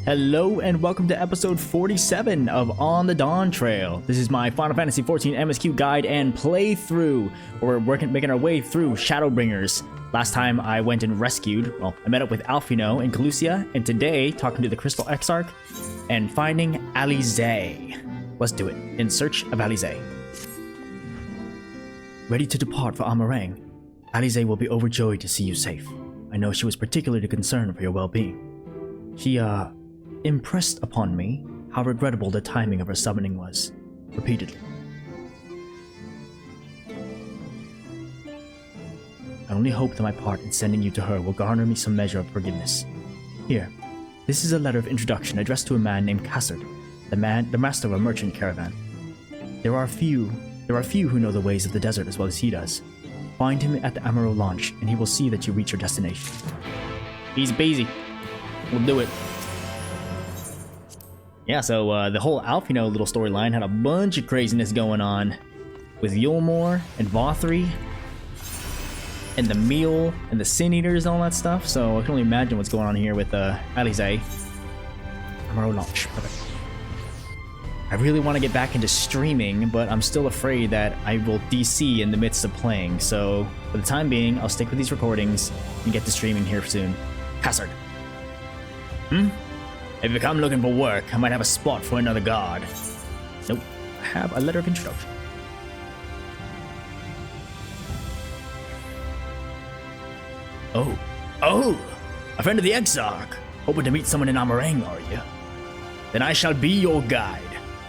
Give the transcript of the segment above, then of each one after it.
Hello and welcome to episode 47 of On the Dawntrail. This is my Final Fantasy XIV MSQ guide and playthrough, where we're making our way through Shadowbringers. Last time I went and rescued, I met up with Alphino in Calusia, and today talking to the Crystal Exarch and finding Alisaie. Let's do it. In Search of Alisaie. Ready to depart for Amarang. Alisaie will be overjoyed to see you safe. I know she was particularly concerned for your well-being. She, impressed upon me how regrettable the timing of her summoning was, repeatedly. I only hope that my part in sending you to her will garner me some measure of forgiveness. Here, this is a letter of introduction addressed to a man named Cassard, the master of a merchant caravan. There are few who know the ways of the desert as well as he does. Find him at the Amaro launch, and he will see that you reach your destination. Easy peasy. We'll do it. Yeah, so the whole Alphino little storyline had a bunch of craziness going on with Yulmore and Vothri and the meal and the Sin Eaters and all that stuff. So I can only imagine what's going on here with Alisaie. Amaro launch. Perfect. I really want to get back into streaming, but I'm still afraid that I will DC in the midst of playing. So for the time being, I'll stick with these recordings and get to streaming here soon. Cassard. If you come looking for work, I might have a spot for another guard. Nope. I have a letter of introduction. Oh! A friend of the Exarch! Hoping to meet someone in Amarang, are you? Then I shall be your guide.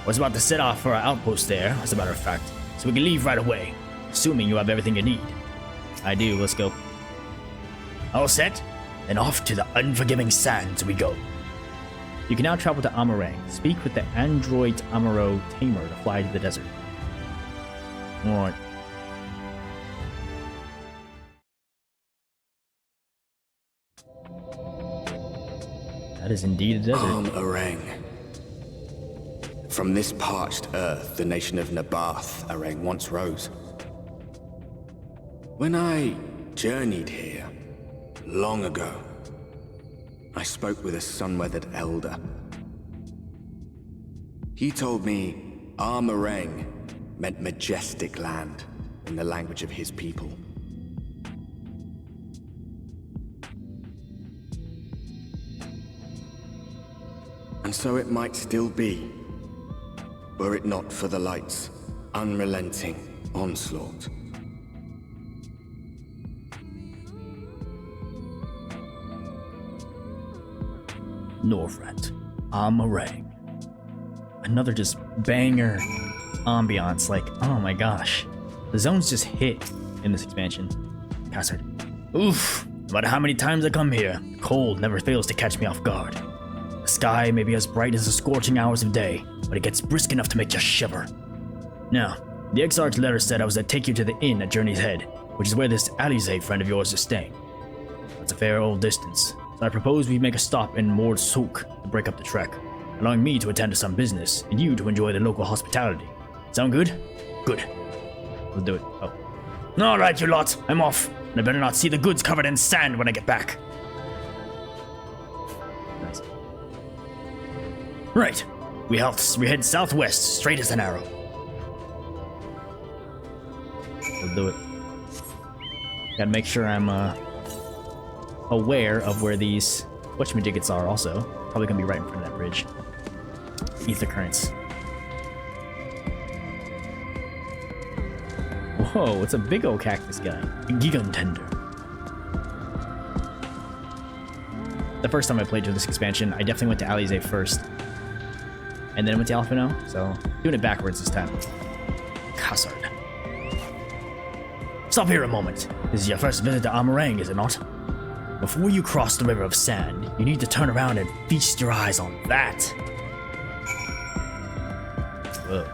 I was about to set off for our outpost there, as a matter of fact, so we can leave right away, assuming you have everything you need. I do, let's go. All set? Then off to the unforgiving sands we go. You can now travel to Amarang. Speak with the android Amaro Tamer to fly to the desert. Alright. That is indeed a desert. Amarang. From this parched earth, the nation of Nabath, Arang once rose. When I journeyed here, long ago, I spoke with a sun-weathered elder. He told me Amarang meant majestic land in the language of his people. And so it might still be, were it not for the light's unrelenting onslaught. Norvrent, Amarang. Another just banger ambiance, like, oh my gosh. The zones just hit in this expansion. Cassard. Oof, no matter how many times I come here, the cold never fails to catch me off guard. The sky may be as bright as the scorching hours of day, but it gets brisk enough to make you shiver. Now, the Exarch letter said I was to take you to the inn at Journey's Head, which is where this Alisaie friend of yours is staying. That's a fair old distance. So I propose we make a stop in Mord Souk to break up the trek, allowing me to attend to some business and you to enjoy the local hospitality. Sound good? Good. We'll do it. Oh. Alright, you lot, I'm off, and I better not see the goods covered in sand when I get back. Nice. Right. We head southwest, straight as an arrow. We'll do it. Gotta make sure I'm, aware of where these whatchamajiggets are also. Probably gonna be right in front of that bridge. Aether currents. Whoa, it's a big old cactus guy. A Gigantender. The first time I played through this expansion, I definitely went to Alisaie first. And then went to Alphino, so doing it backwards this time. Cassard. Stop here a moment. This is your first visit to Amarang, is it not? Before you cross the river of sand, you need to turn around and feast your eyes on that. Whoa.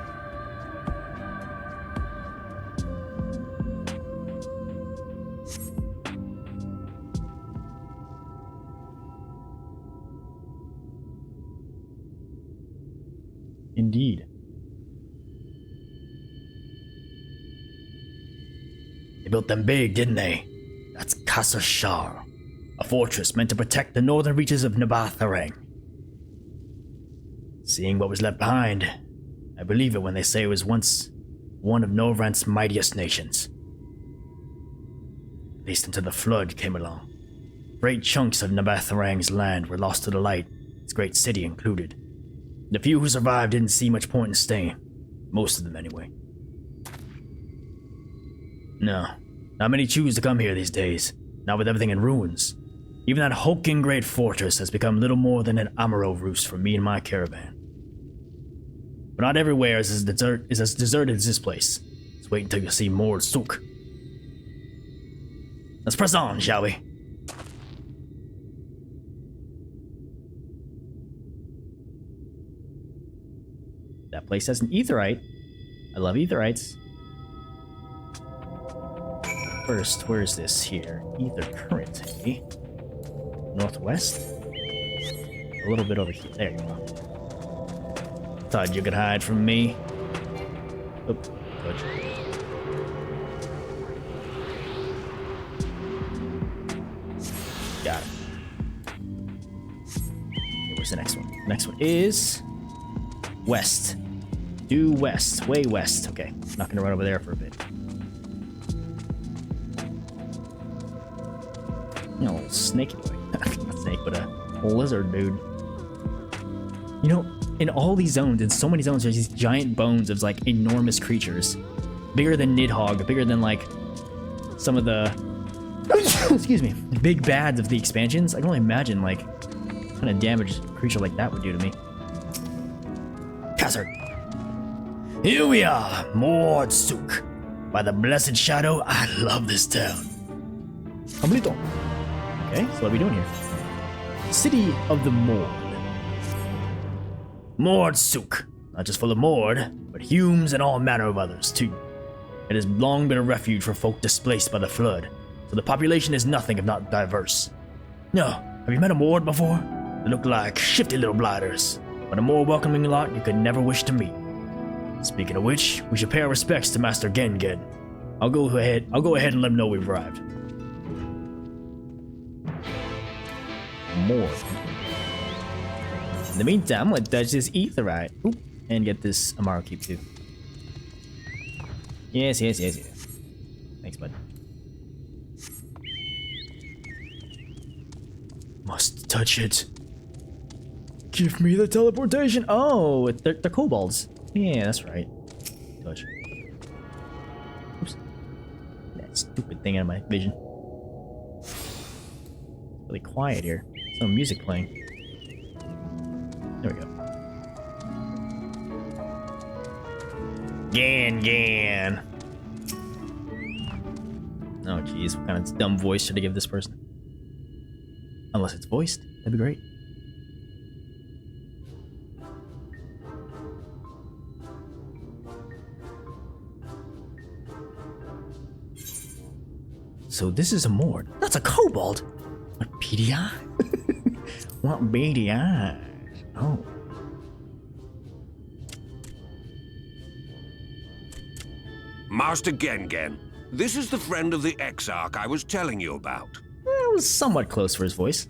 Indeed. They built them big, didn't they? That's Casa Shar, a fortress meant to protect the northern reaches of Nabath Arang. Seeing what was left behind, I believe it when they say it was once one of Norvrant's mightiest nations. At least until the flood came along. Great chunks of Nabatharang's land were lost to the light, its great city included. The few who survived didn't see much point in staying. Most of them, anyway. No, not many choose to come here these days, not with everything in ruins. Even that hulking great fortress has become little more than an Amaro roost for me and my caravan. But not everywhere is as deserted as this place. Let's wait until you see more Sook. Let's press on, shall we? That place has an aetherite. I love aetherites. First, where is this here? Ether current, eh? Northwest? A little bit over here. There you go. Thought you could hide from me. Oh, good. Got it. Okay, where's the next one? Next one is west. Due west. Way west. Okay, not gonna run over there for a bit. No, snake. Not snake, but a lizard, dude. You know, in all these zones, in so many zones, there's these giant bones of like enormous creatures, bigger than Nidhogg, bigger than like some of the excuse me, big bads of the expansions. I can only imagine like what kind of damage a creature like that would do to me. Hazard. Here we are, Mord Sook. By the blessed shadow, I love this town. Completo. Okay, so what are we doing here? City of the Mord. Mord Sook. Not just full of Mord, but Humes and all manner of others, too. It has long been a refuge for folk displaced by the flood, so the population is nothing if not diverse. No, have you met a Mord before? They look like shifty little blighters, but a more welcoming lot you could never wish to meet. Speaking of which, we should pay our respects to Master Gengen. I'll go ahead and let him know we've arrived. More. In the meantime, I'm gonna dodge this aetherite. Oop, and get this Amaro Keep too. Yes. Thanks, bud. Must touch it. Give me the teleportation. Oh, they're kobolds. Yeah, that's right. Touch. Oops. That stupid thing out of my vision. It's really quiet here. No music playing. There we go. Gan. Oh jeez, what kind of dumb voice should I give this person? Unless it's voiced, that'd be great. So this is a Mord. That's a kobold. What beady eyes? What beady eyes? Oh. Master Gengen, this is the friend of the Exarch I was telling you about. It was somewhat close for his voice.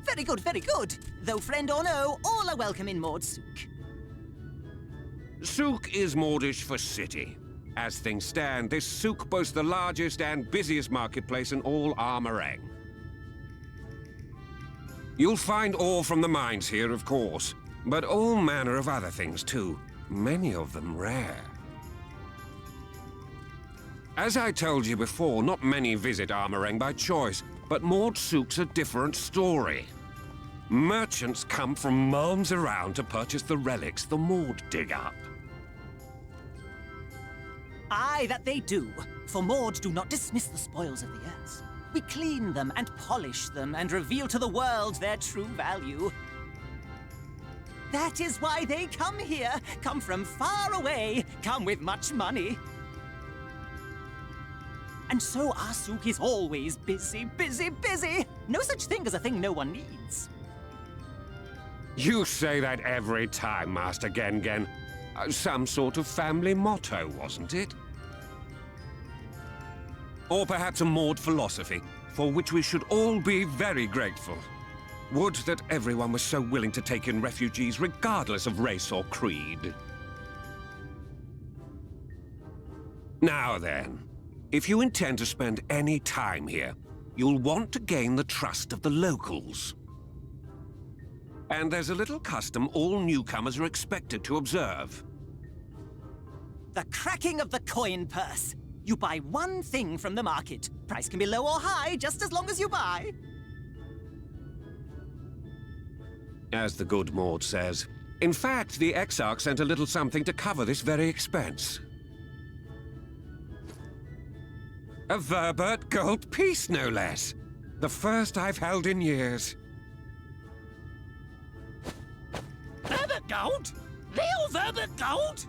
Very good, very good. Though friend or no, all are welcome in Mord Sook. Sook is Mordish for city. As things stand, this Sook boasts the largest and busiest marketplace in all Armorang. You'll find ore from the mines here, of course, but all manner of other things too, many of them rare. As I told you before, not many visit Armorang by choice, but Mord Sook's a different story. Merchants come from miles around to purchase the relics the Mord dig up. Aye, that they do. For Mords do not dismiss the spoils of the earth. We clean them and polish them and reveal to the world their true value. That is why they come here, come from far away, come with much money. And so our Sook is always busy, busy, busy. No such thing as a thing no one needs. You say that every time, Master Gengen. Some sort of family motto, wasn't it? Or perhaps a Mord philosophy, for which we should all be very grateful. Would that everyone was so willing to take in refugees regardless of race or creed. Now then, if you intend to spend any time here, you'll want to gain the trust of the locals. And there's a little custom all newcomers are expected to observe. The cracking of the coin purse. You buy one thing from the market. Price can be low or high, just as long as you buy. As the good Maud says. In fact, the Exarch sent a little something to cover this very expense. A Verbert gold piece, no less. The first I've held in years. Verbert gold? Real Verbert gold?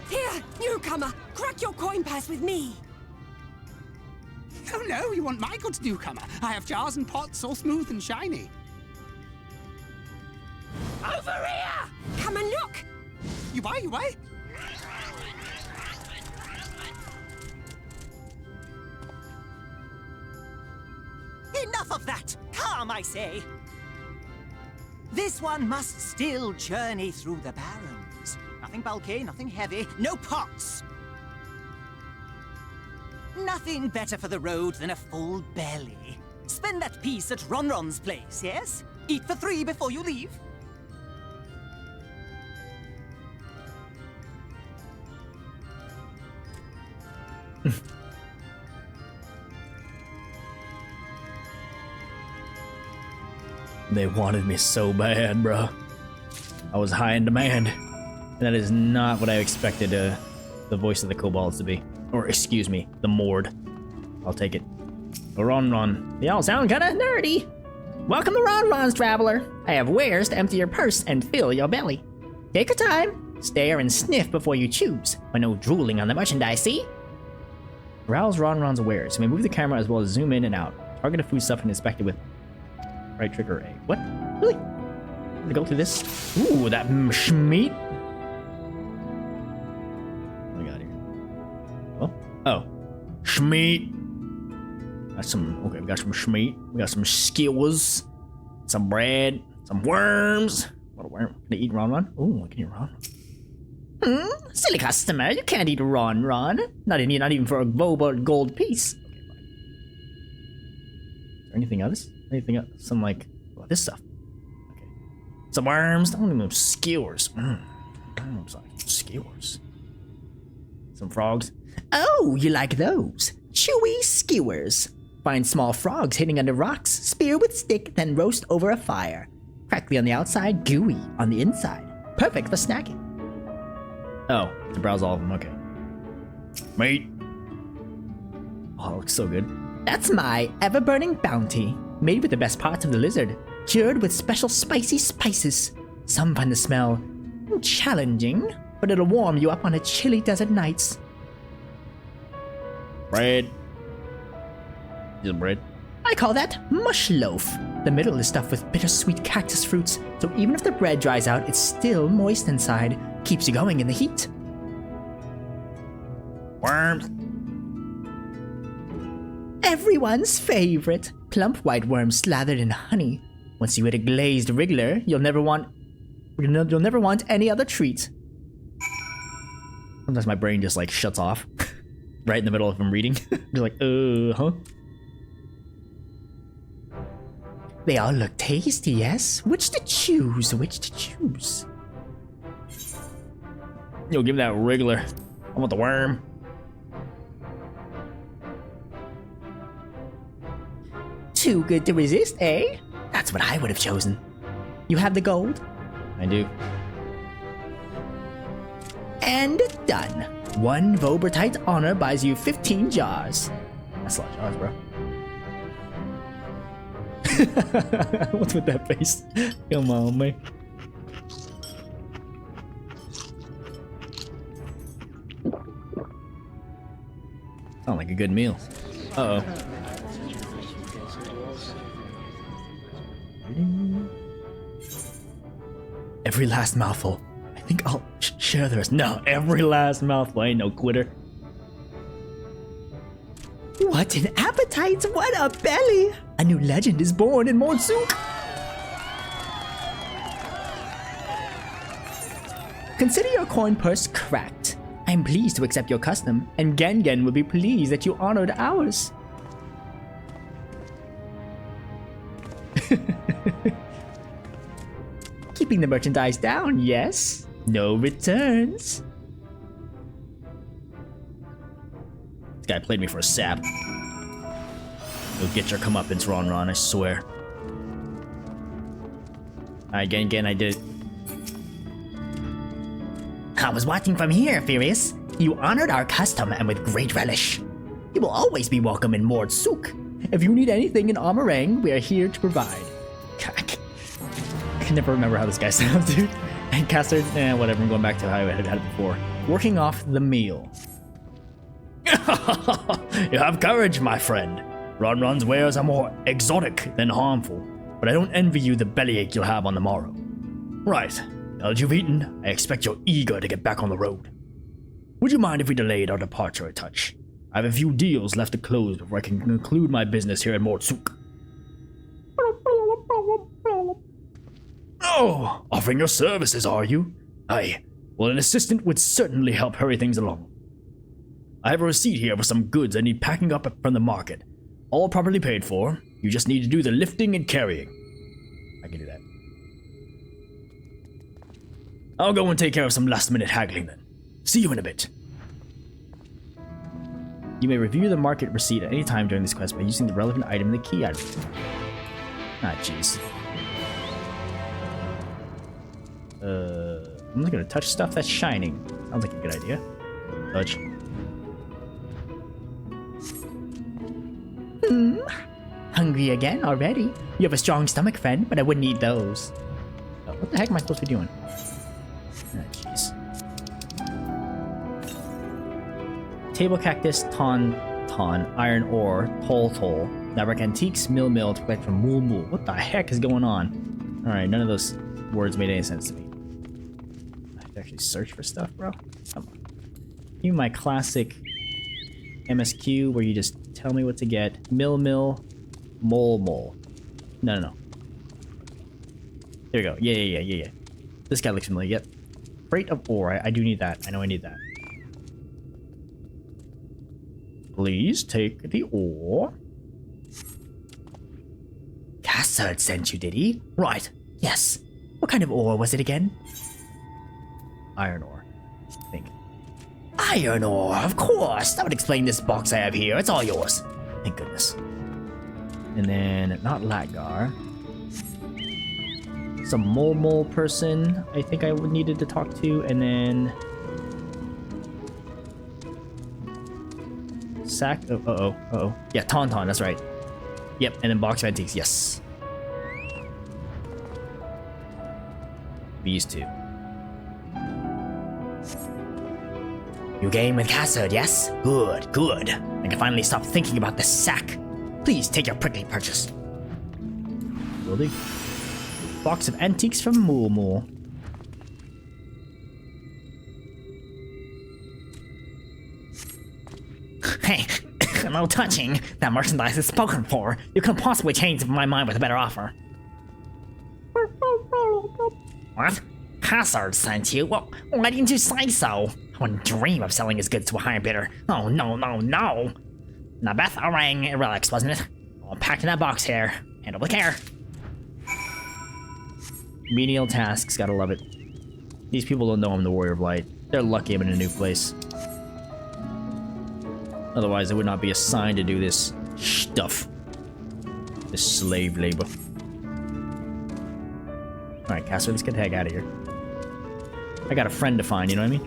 Here, newcomer, crack your coin purse with me. Oh no, you want my goods, newcomer? I have jars and pots all smooth and shiny. Over here! Come and look. You buy, you buy? Enough of that! Come, I say! This one must still journey through the barrens. Nothing bulky, nothing heavy, no pots! Nothing better for the road than a full belly. Spend that piece at Ronron's place, yes? Eat for 3 before you leave. They wanted me so bad, bro. I was high in demand. And that is not what I expected the voice of the kobolds to be. Or, excuse me, the Mord. I'll take it. Ron. They all sound kinda nerdy. Welcome to Ron's Traveler. I have wares to empty your purse and fill your belly. Take your time. Stare and sniff before you choose. But no drooling on the merchandise, see? Browse Ron's wares. You may move the camera as well as zoom in and out. Target a foodstuff and inspect it with right trigger A. What? Really? To go through this? Ooh, that schmeat. What do we got here? Oh, schmeat. Got some. Okay, we got some schmeat. We got some skewers, some bread, some worms. What a worm? Can I eat Ron? Ooh, I can eat Ron. Silly customer, you can't eat Ron. Not even for a Vobert gold piece. Okay, fine. Is there anything else? Anything else? Some like this stuff. Okay. Some worms. I don't even know skewers. Skewers. Some frogs. Oh, you like those? Chewy skewers. Find small frogs hidden under rocks. Spear with stick, then roast over a fire. Crackly on the outside, gooey on the inside. Perfect for snacking. Oh, to browse all of them. Okay. Mate. Oh, it looks so good. That's my ever-burning bounty. Made with the best parts of the lizard, cured with special spicy spices. Some find the smell challenging, but it'll warm you up on a chilly desert nights. Bread. Is it bread? I call that mush loaf. The middle is stuffed with bittersweet cactus fruits, so even if the bread dries out, it's still moist inside. Keeps you going in the heat. Worms. Everyone's favorite. Plump white worms slathered in honey. Once you eat a glazed wriggler, you'll never want any other treat. Sometimes my brain just like shuts off right in the middle of them reading. Just like, huh? They all look tasty, yes? Which to choose? Yo, give me that wriggler. I want the worm. Too good to resist, eh? That's what I would have chosen. You have the gold? I do. And done. 1 Vobertite honor buys you 15 jars. That's a lot of jars, bro. What's with that face? Come on, man. Sound like a good meal. Uh-oh. Every last mouthful. I think I'll share the rest. No, every last mouthful. I ain't no quitter. What an appetite! What a belly! A new legend is born in Mordsuk! Consider your coin purse cracked. I'm pleased to accept your custom, and Gengen will be pleased that you honored ours. Keeping the merchandise down, yes? No returns. This guy played me for a sap. You'll get your comeuppance, Ron, I swear. Alright, Gengen, I did it. I was watching from here, Furious. You honored our custom and with great relish. You will always be welcome in Mordsuk. If you need anything in Amarang, we are here to provide. I can never remember how this guy sounds, dude. And Custard, whatever, I'm going back to how I had it before. Working off the meal. You have courage, my friend. Ron's wares are more exotic than harmful, but I don't envy you the bellyache you'll have on the morrow. Right. Now that you've eaten, I expect you're eager to get back on the road. Would you mind if we delayed our departure a touch? I have a few deals left to close before I can conclude my business here at Mordsuk. Oh, offering your services, are you? Aye. Well, an assistant would certainly help hurry things along. I have a receipt here for some goods I need packing up from the market. All properly paid for. You just need to do the lifting and carrying. I can do that. I'll go and take care of some last-minute haggling then. See you in a bit. You may review the market receipt at any time during this quest by using the relevant item in the key item. Ah, jeez. I'm just gonna touch stuff that's shining. Sounds like a good idea. Touch. Hungry again already? You have a strong stomach, friend, but I wouldn't eat those. Oh, what the heck am I supposed to be doing? Ah, jeez. Table cactus, ton, iron ore, toll, network antiques, mill to collect from mul. What the heck is going on? Alright, none of those words made any sense to me. I have to actually search for stuff, bro. Come on. Give me my classic MSQ where you just tell me what to get. Mill, mole. No. There we go. Yeah. This guy looks familiar. Yep. Freight of ore. I do need that. I know I need that. Please take the ore. Cassard sent you, did he? Right. Yes. What kind of ore was it again? Iron ore, I think. Iron ore, of course. That would explain this box I have here. It's all yours. Thank goodness. And then, not Latgar. Some mole person I think I would needed to talk to, and then... Sack? Uh-oh. Yeah, Tauntaun, that's right. Yep, and then box of antiques, yes. These two. You game with Cassard, yes? Good. I can finally stop thinking about this sack. Please take your prickly purchase. Will do. Box of antiques from Mul. Hey, no touching. That merchandise is spoken for. You couldn't possibly change my mind with a better offer. What? Cassard sent you? Well, why didn't you say so? I wouldn't dream of selling his goods to a higher bidder. Oh, no. Nabeth Orang relics, wasn't it? All packed in that box here. Handle with care. Menial tasks, gotta love it. These people don't know I'm the Warrior of Light. They're lucky I'm in a new place. Otherwise, I would not be assigned to do this stuff. This slave labor. Alright, Cassard, let's get the heck out of here. I got a friend to find, you know what I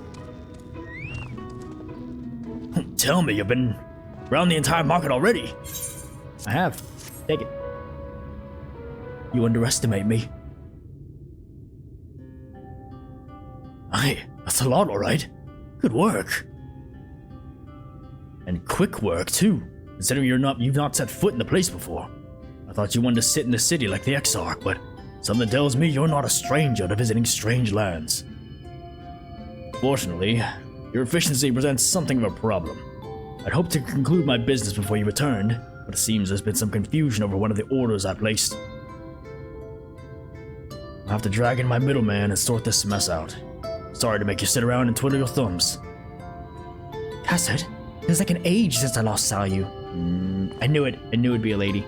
mean? Tell me, you've been around the entire market already. I have. Take it. You underestimate me. Aye, that's a lot, alright. Good work. And quick work, too. Considering you've not set foot in the place before. I thought you wanted to sit in the city like the Exarch, but something tells me you're not a stranger to visiting strange lands. Fortunately, your efficiency presents something of a problem. I'd hoped to conclude my business before you returned, but it seems there's been some confusion over one of the orders I placed. I'll have to drag in my middleman and sort this mess out. Sorry to make you sit around and twiddle your thumbs. Custard, it was like an age since I last saw you. I knew it. I knew it'd be a lady.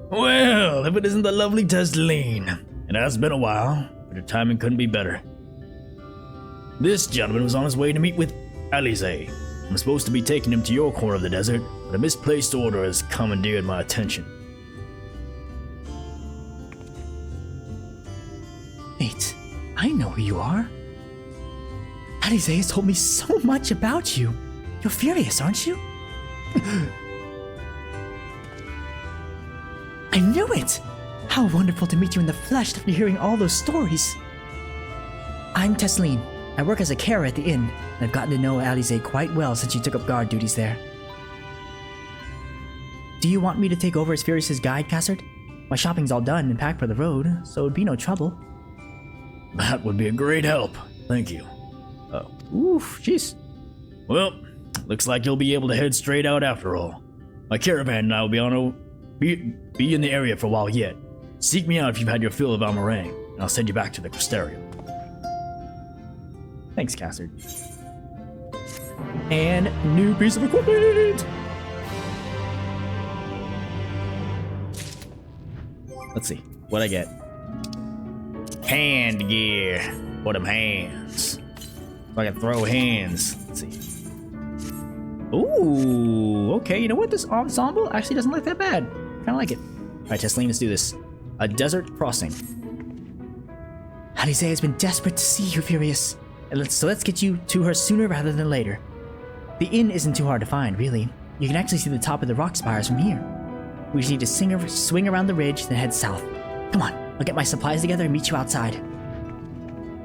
Well, if it isn't the lovely Tesleen. It has been a while, but her timing couldn't be better. This gentleman was on his way to meet with Alisaie. I'm supposed to be taking him to your corner of the desert, but a misplaced order has commandeered my attention. Wait, I know who you are. Alisaie has told me so much about you. You're furious, aren't you? I knew it! How wonderful to meet you in the flesh after hearing all those stories. I'm Tesleen. I work as a carer at the inn, and I've gotten to know Alisaie quite well since she took up guard duties there. Do you want me to take over as Furious's guide, Cassard? My shopping's all done and packed for the road, so it'd be no trouble. That would be a great help. Thank you. Oh, oof, jeez. Well, looks like you'll be able to head straight out after all. My caravan and I will be in the area for a while yet. Seek me out if you've had your fill of Almarang, and I'll send you back to the Crystarium. Thanks, Cassard. And new piece of equipment! Let's see, what'd I get? Hand gear for them hands. So I can throw hands. Let's see. Ooh, okay, you know what? This ensemble actually doesn't look that bad. Kinda like it. Alright, Tesleen, let's do this. A desert crossing. Alisaie has been desperate to see you, Furious. So let's get you to her sooner rather than later. The inn isn't too hard to find, really. You can actually see the top of the rock spires from here. We just need to swing around the ridge, then head south. Come on, I'll get my supplies together and meet you outside.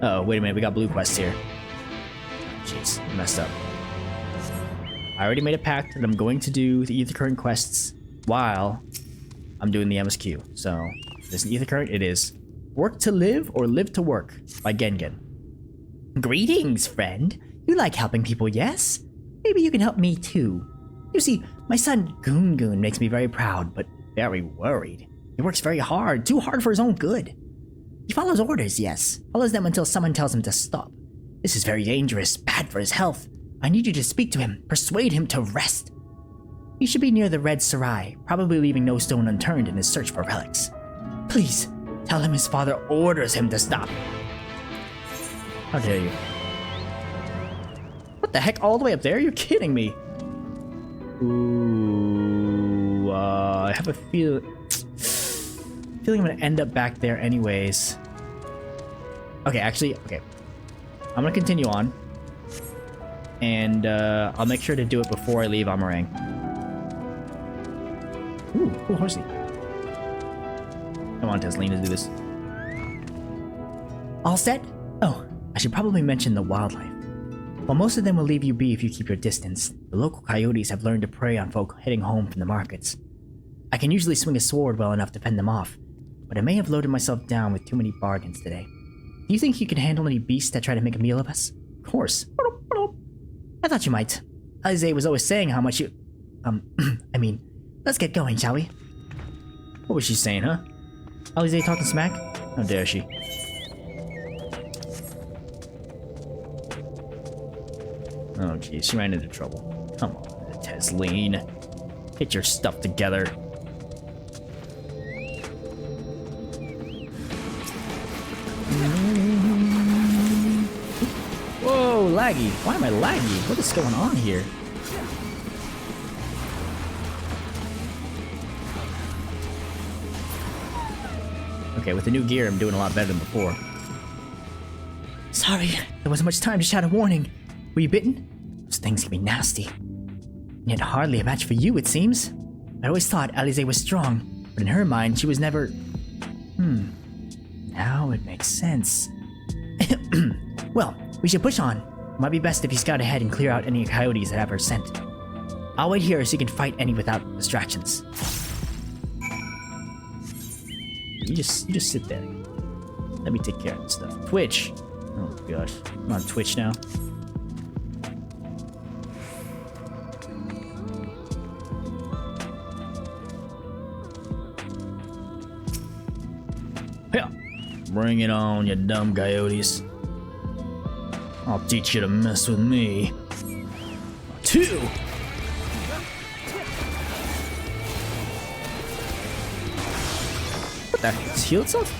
Uh-oh, wait a minute, we got blue quests here. Jeez, I messed up. I already made a pact that I'm going to do the Aether Current quests while I'm doing the MSQ. So, this is Aether Current, it is Work to Live or Live to Work by Gengen. Greetings, friend. You like helping people, yes? Maybe you can help me too. You see, my son Goon makes me very proud, but very worried. He works very hard, too hard for his own good. He follows orders, yes. Follows them until someone tells him to stop. This is very dangerous, bad for his health. I need you to speak to him, persuade him to rest. He should be near the Red Sarai, probably leaving no stone unturned in his search for relics. Please, tell him his father orders him to stop. How dare you? What the heck? All the way up there? You're kidding me. Ooh, I have a feeling I'm gonna end up back there anyways. Okay, actually, okay. I'm gonna continue on. And I'll make sure to do it before I leave Amarang. Ooh, cool horsey. Come on, Tesleen, let's do this. All set? Oh, I should probably mention the wildlife. While most of them will leave you be if you keep your distance, the local coyotes have learned to prey on folk heading home from the markets. I can usually swing a sword well enough to fend them off, but I may have loaded myself down with too many bargains today. Do you think you can handle any beasts that try to make a meal of us? Of course. I thought you might. Alisaie was always saying how much you... I mean, let's get going, shall we? What was she saying, huh? Alisaie talking smack? How dare she? Oh, geez, she ran into trouble. Come on, Tesleen. Get your stuff together. Whoa, laggy. Why am I laggy? What is going on here? Okay, with the new gear, I'm doing a lot better than before. Sorry, there wasn't much time to shout a warning. Were you bitten? Those things can be nasty. And yet hardly a match for you, it seems. I always thought Alisaie was strong, but in her mind, she was never... Now it makes sense. Well, we should push on. Might be best if you scout ahead and clear out any coyotes that have her scent. I'll wait here so you can fight any without distractions. You just sit there. Let me take care of this stuff. Twitch, Oh gosh. I'm on Twitch now. Yeah. Bring it on, you dumb coyotes. I'll teach you to mess with me. 2! What the heck? It's healed itself?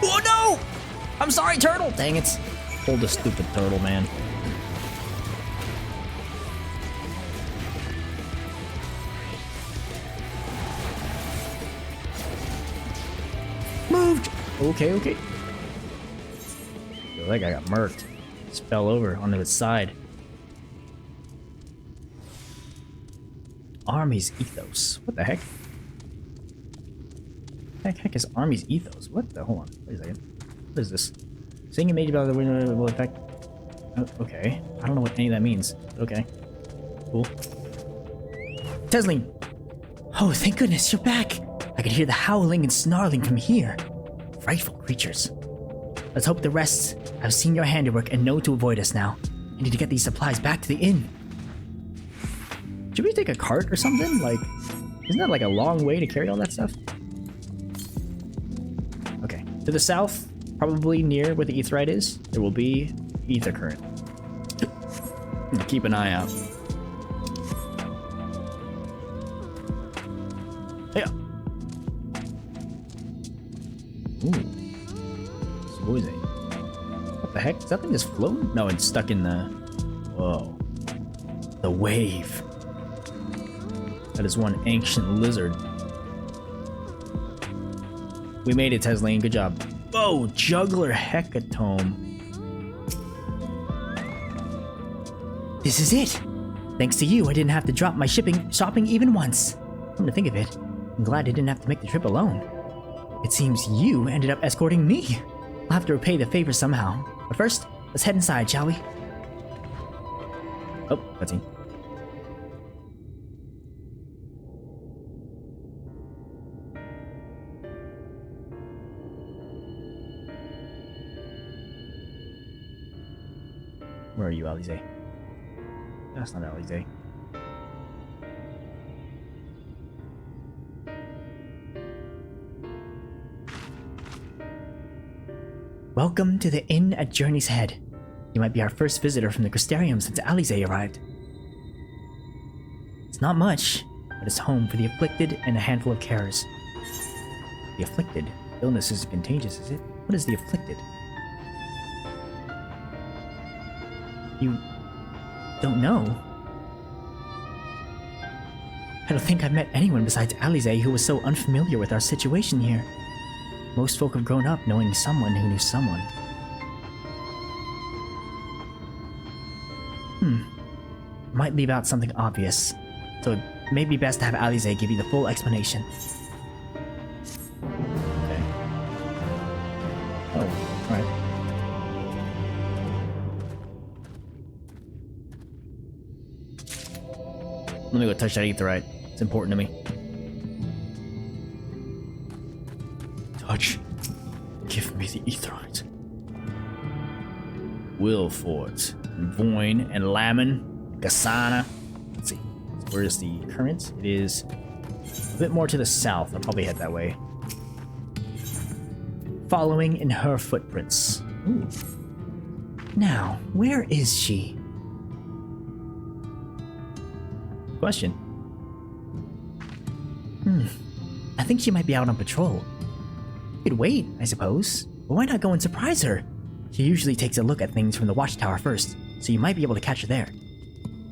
Oh no! I'm sorry, turtle! Dang it. Hold the stupid turtle, man. Moved! Okay, okay. Yo, that guy got murked. Just fell over onto his side. Army's ethos. What the heck? Heck is Army's ethos? What the? Hold on. Wait a second. What is this? Saying a major battle will affect. Oh, okay. I don't know what any of that means. Okay. Cool. Tesleen! Oh, thank goodness, you're back! I could hear the howling and snarling from here. Frightful creatures. Let's hope the rest have seen your handiwork and know to avoid us now. I need to get these supplies back to the inn. Should we take a cart or something? Like, isn't that like a long way to carry all that stuff? Okay. To the south, probably near where the aetherite is, there will be ether current. Keep an eye out. Yeah. Ooh. Squeezy. What the heck? Is that thing just floating? No, it's stuck in the... Whoa. The wave. That is one ancient lizard. We made it, Tesleen. Good job. Whoa, juggler hecatome. This is it! Thanks to you, I didn't have to drop my shopping even once. Come to think of it, I'm glad I didn't have to make the trip alone. It seems you ended up escorting me. I'll have to repay the favor somehow. But first, let's head inside, shall we? Oh, cutscene. Where are you, Alisaie? That's not Alisaie. Welcome to the inn at Journey's Head. You might be our first visitor from the Crystarium since Alisaie arrived. It's not much, but it's home for the afflicted and a handful of carers. The afflicted? Illness is contagious, is it? What is the afflicted? You don't know? I don't think I've met anyone besides Alisaie who was so unfamiliar with our situation here. Most folk have grown up knowing someone who knew someone. Might leave out something obvious, so it may be best to have Alisaie give you the full explanation. Okay. Oh, alright. Let me go touch that aetherite. It's important to me. Touch. Give me the aetherite. Wilfort, Voin, and Lamon, Gasana. Let's see. Where is the current? It is a bit more to the south. I'll probably head that way. Following in her footprints. Ooh. Now, where is she? Question. I think she might be out on patrol. You could wait, I suppose. But why not go and surprise her? She usually takes a look at things from the watchtower first, so you might be able to catch her there.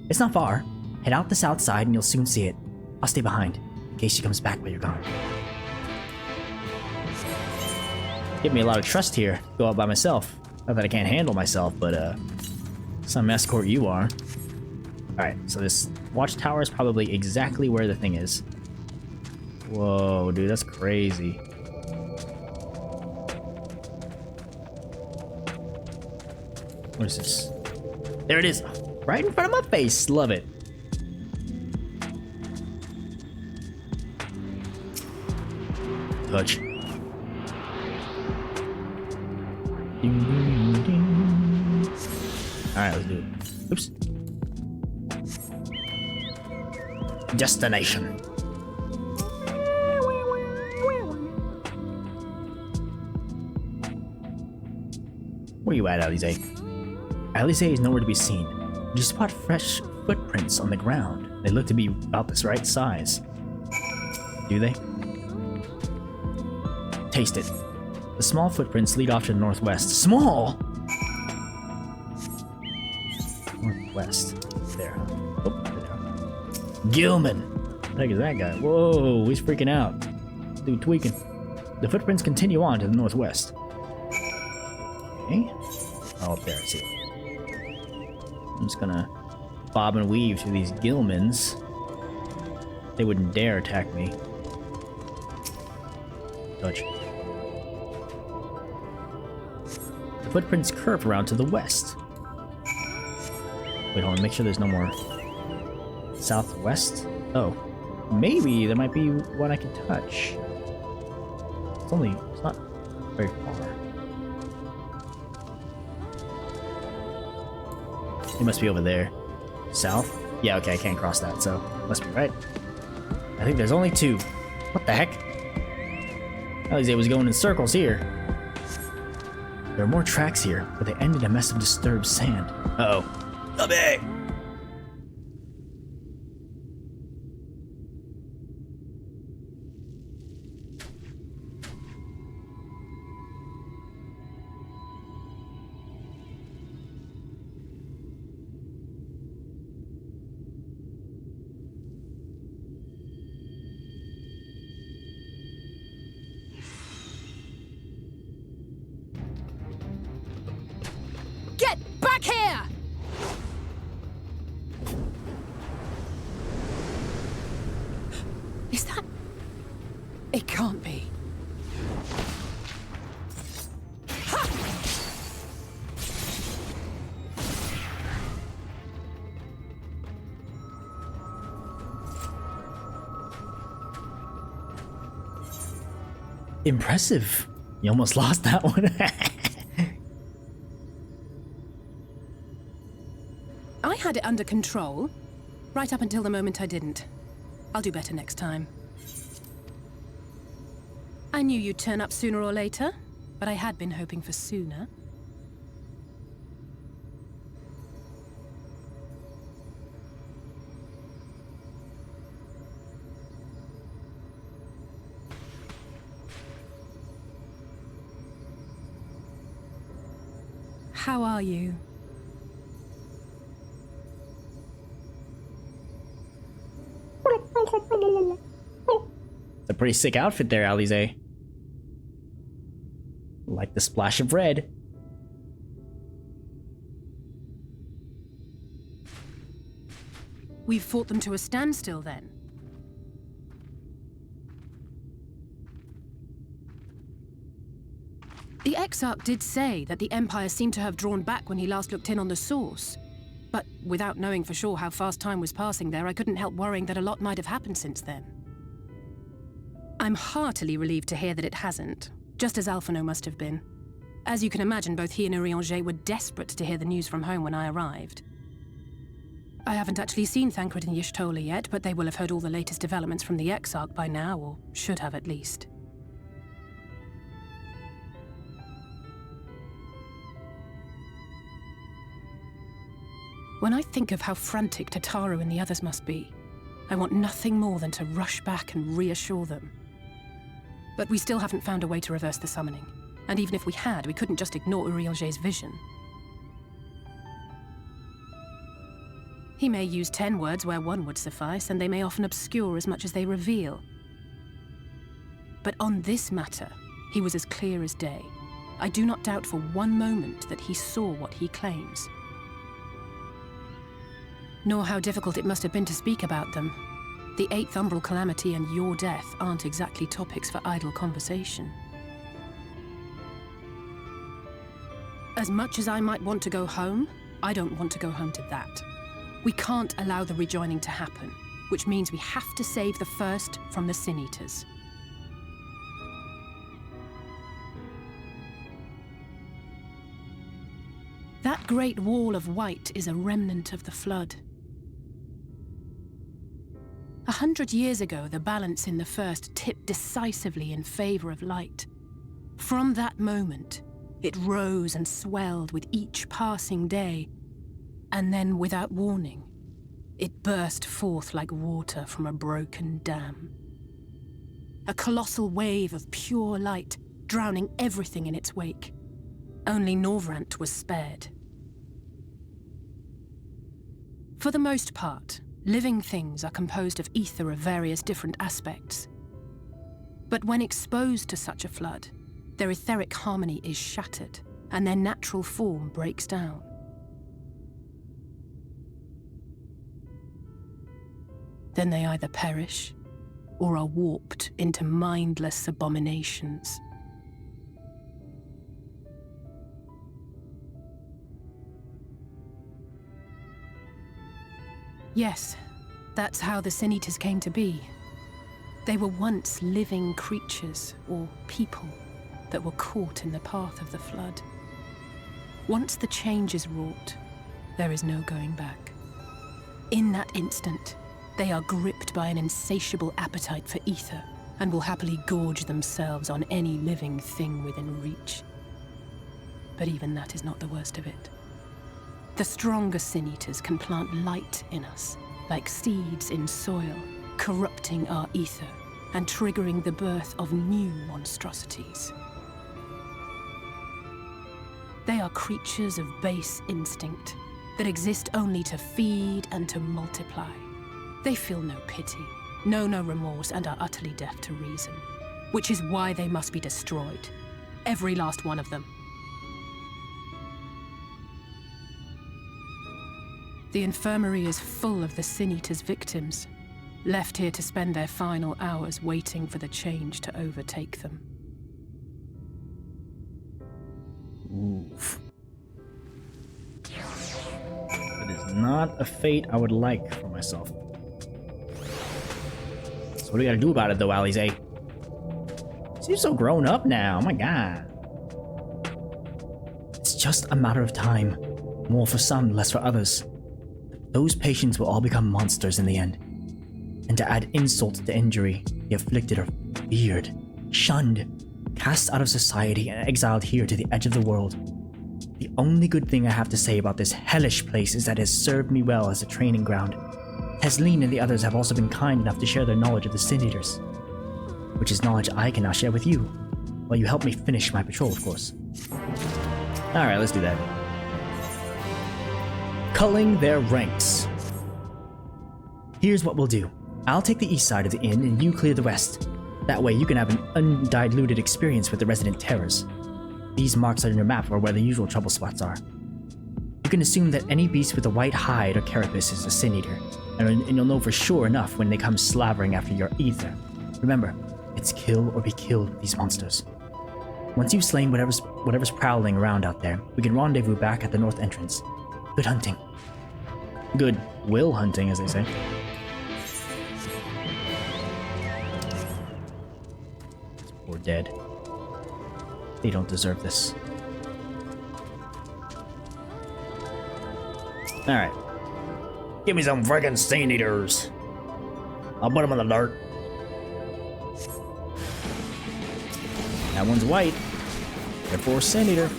It's not far. Head out the south side and you'll soon see it. I'll stay behind, in case she comes back while you're gone. Give me a lot of trust here. Go out by myself. Not that I can't handle myself, but some escort you are. Alright, so this watchtower is probably exactly where the thing is. Whoa, dude, that's crazy. What is this? There it is. Right in front of my face. Love it. Touch. Ding, ding, ding. Alright, let's do it. Oops. Destination. Where you at, Alisaie? Alisaie is nowhere to be seen. You spot fresh footprints on the ground. They look to be about this right size. Do they? Taste it. The small footprints lead off to the northwest. Small! Northwest. There. Oh, there. Gilman! What the heck is that guy? Whoa, he's freaking out. Dude, tweaking. The footprints continue on to the northwest. Okay. Oh, up there, I see. I'm just gonna bob and weave through these Gilmans. They wouldn't dare attack me. Touch. The footprints curve around to the west. Wait, hold on, make sure there's no more southwest. Oh, maybe there might be one I can touch. It's not very far. It must be over there. South? Yeah, okay, I can't cross that, so must be right. I think there's only two. What the heck? Alisaie was going in circles here. There are more tracks here, but they end in a mess of disturbed sand. Uh-oh. Stubby! Get back here! Is that... It can't be. Impressive. You almost lost that one. I had it under control, right up until the moment I didn't. I'll do better next time. I knew you'd turn up sooner or later, but I had been hoping for sooner. How are you? It's a pretty sick outfit there, Alisaie. Like the splash of red. We've fought them to a standstill, then. The Exarch did say that the Empire seemed to have drawn back when he last looked in on the source. But without knowing for sure how fast time was passing there, I couldn't help worrying that a lot might have happened since then. I'm heartily relieved to hear that it hasn't, just as Alphino must have been. As you can imagine, both he and Urianger were desperate to hear the news from home when I arrived. I haven't actually seen Thancred and Y'shtola yet, but they will have heard all the latest developments from the Exarch by now, or should have at least. When I think of how frantic Tataru and the others must be, I want nothing more than to rush back and reassure them. But we still haven't found a way to reverse the summoning. And even if we had, we couldn't just ignore Urianger's vision. He may use 10 words where one would suffice, and they may often obscure as much as they reveal. But on this matter, he was as clear as day. I do not doubt for one moment that he saw what he claims. Nor how difficult it must have been to speak about them. The 8th Umbral Calamity and your death aren't exactly topics for idle conversation. As much as I might want to go home, I don't want to go home to that. We can't allow the rejoining to happen, which means we have to save the first from the Sin Eaters. That great wall of white is a remnant of the flood. 100 years ago, the balance in the first tipped decisively in favor of light. From that moment, it rose and swelled with each passing day, and then, without warning, it burst forth like water from a broken dam. A colossal wave of pure light, drowning everything in its wake. Only Norvrant was spared. For the most part, living things are composed of ether of various different aspects. But when exposed to such a flood, their etheric harmony is shattered, and their natural form breaks down. Then they either perish, or are warped into mindless abominations. Yes, that's how the Sin Eaters came to be. They were once living creatures, or people, that were caught in the path of the flood. Once the change is wrought, there is no going back. In that instant, they are gripped by an insatiable appetite for ether, and will happily gorge themselves on any living thing within reach. But even that is not the worst of it. The stronger Sin Eaters can plant light in us, like seeds in soil, corrupting our ether and triggering the birth of new monstrosities. They are creatures of base instinct that exist only to feed and to multiply. They feel no pity, know no remorse, and are utterly deaf to reason, which is why they must be destroyed. Every last one of them. The infirmary is full of the Sin Eaters' victims, left here to spend their final hours waiting for the change to overtake them. Oof. That is not a fate I would like for myself. So what do we gotta do about it though, Alisaie? Seems so grown up now, oh my god. It's just a matter of time. More for some, less for others. Those patients will all become monsters in the end. And to add insult to injury, the afflicted are feared, shunned, cast out of society and exiled here to the edge of the world. The only good thing I have to say about this hellish place is that it has served me well as a training ground. Tesleen and the others have also been kind enough to share their knowledge of the Sin Eaters, which is knowledge I can now share with you, while you help me finish my patrol, of course. Alright, let's do that. Culling their ranks. Here's what we'll do. I'll take the east side of the inn and you clear the west. That way you can have an undiluted experience with the resident terrors. These marks on your map are where the usual trouble spots are. You can assume that any beast with a white hide or carapace is a Sin Eater, and you'll know for sure enough when they come slavering after your ether. Remember, it's kill or be killed with these monsters. Once you've slain whatever's prowling around out there, we can rendezvous back at the north entrance. Good hunting. Good will hunting, as they say. Poor dead. They don't deserve this. Alright. Give me some friggin' Sin Eaters. I'll put them on the dirt. That one's white. Therefore, Sin Eater.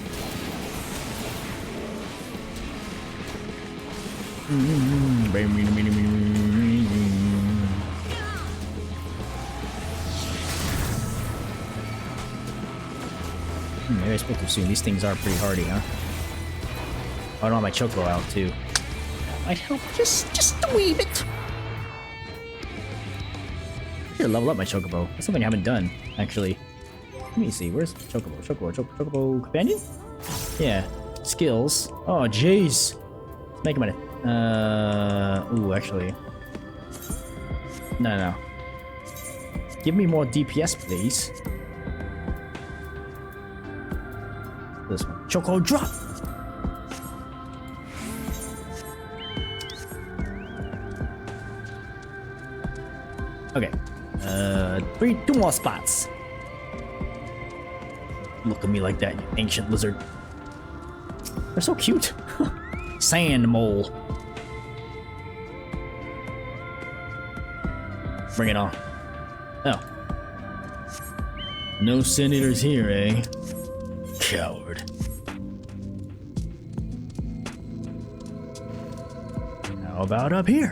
Maybe I spoke too soon. These things are pretty hardy, huh? Oh, I don't have my choco out too. That might help just a wee bit. I should level up my chocobo. That's something I haven't done, actually. Let me see. Where's chocobo? Chocobo companion? Yeah. Skills. Oh, jeez. Make him ooh, actually. No. Give me more DPS, please. This one. Choco drop! Okay. Two more spots. Look at me like that, you ancient lizard. They're so cute. Sand mole. Bring it on. Oh. No sin eaters here, eh? Coward. How about up here?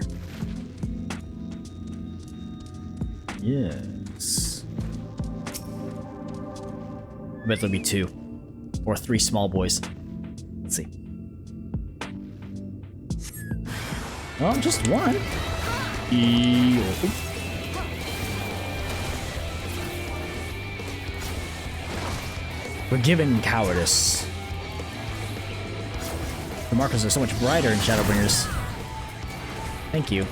Yes. I bet there'll be 2 or 3 small boys. Let's see. Oh, just one. Forgiven cowardice. The markers are so much brighter in Shadowbringers. Thank you.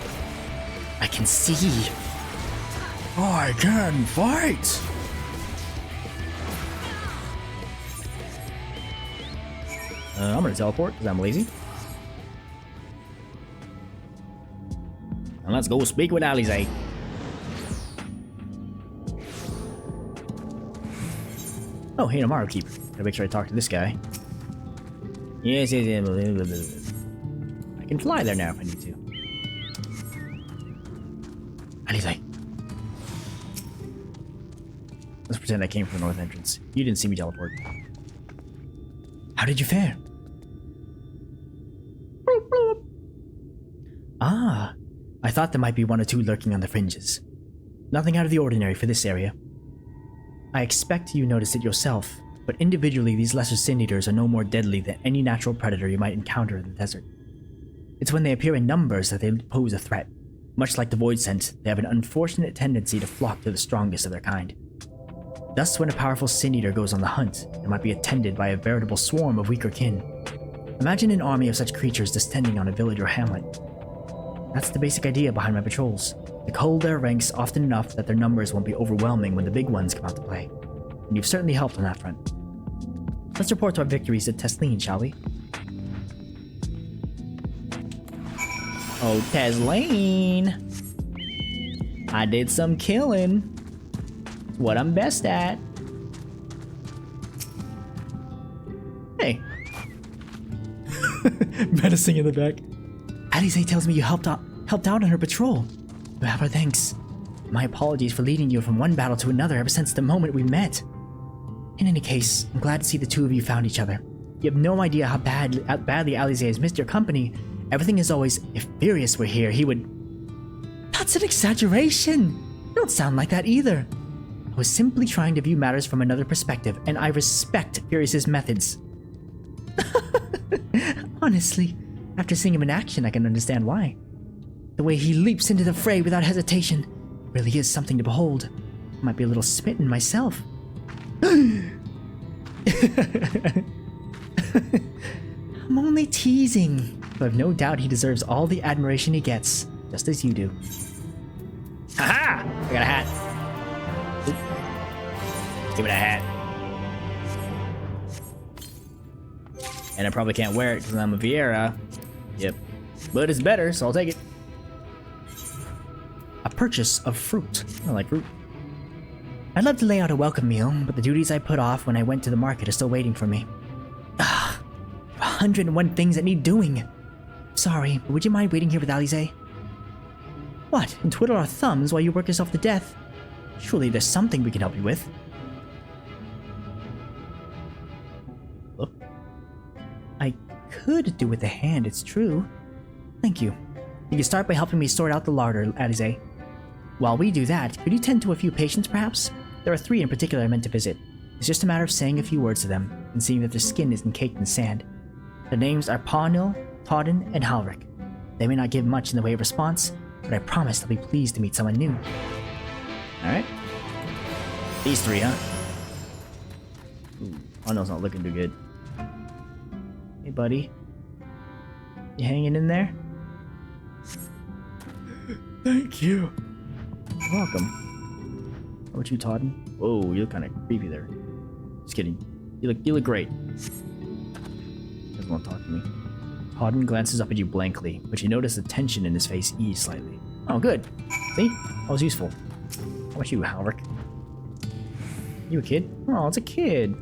I can see. I can fight! I'm gonna teleport because I'm lazy. And let's go speak with Alisaie. Oh, hey, Amaru Keep. Gotta make sure I talk to this guy. Yes. I can fly there now if I need to. Alisaie. Let's pretend I came from the north entrance. You didn't see me teleport. How did you fare? Bloop, bloop. Ah, I thought there might be 1 or 2 lurking on the fringes. Nothing out of the ordinary for this area. I expect you noticed it yourself, but individually these lesser sin eaters are no more deadly than any natural predator you might encounter in the desert. It's when they appear in numbers that they pose a threat. Much like the void scent, they have an unfortunate tendency to flock to the strongest of their kind. Thus, when a powerful sin eater goes on the hunt, it might be attended by a veritable swarm of weaker kin. Imagine an army of such creatures descending on a village or hamlet. That's the basic idea behind my patrols. To cull their ranks often enough that their numbers won't be overwhelming when the big ones come out to play. And you've certainly helped on that front. Let's report our victories at Tesleen, shall we? Oh, Tesleen! I did some killing. It's what I'm best at. Hey. Menacing in the back. Alisaie tells me you helped out on her patrol. You have our thanks. My apologies for leading you from one battle to another ever since the moment we met. In any case, I'm glad to see the 2 of you found each other. You have no idea how badly Alisaie has missed your company. Everything is always, if Furious were here, he would... That's an exaggeration! You don't sound like that either. I was simply trying to view matters from another perspective, and I respect Furious's methods. Honestly, after seeing him in action, I can understand why. The way he leaps into the fray without hesitation really is something to behold. I might be a little smitten myself. I'm only teasing, but I've no doubt he deserves all the admiration he gets, just as you do. Haha! I got a hat. Oop. Give me that hat. And I probably can't wear it because I'm a Vieira. Yep. But it's better, so I'll take it. A purchase of fruit. I like fruit. I'd love to lay out a welcome meal, but the duties I put off when I went to the market are still waiting for me. 101 things that need doing. Sorry, but would you mind waiting here with Alisaie? What, and twiddle our thumbs while you work yourself to death? Surely there's something we can help you with. Look. I could do with a hand, it's true. Thank you. You can start by helping me sort out the larder, Alisaie. While we do that, could you tend to a few patients, perhaps? There are 3 in particular I meant to visit. It's just a matter of saying a few words to them, and seeing that their skin isn't caked in sand. Their names are Parnil, Todden, and Halric. They may not give much in the way of response, but I promise they'll be pleased to meet someone new. Alright. These 3, huh? Ooh, Parnil's not looking too good. Hey, buddy. You hanging in there? Thank you. You're welcome. How about you, Todden? Whoa, you look kind of creepy there. Just kidding. You look great. Doesn't want to talk to me. Todden glances up at you blankly, but you notice the tension in his face ease slightly. Oh, good. See? That was useful. How about you, Halric? You a kid? Oh, it's a kid.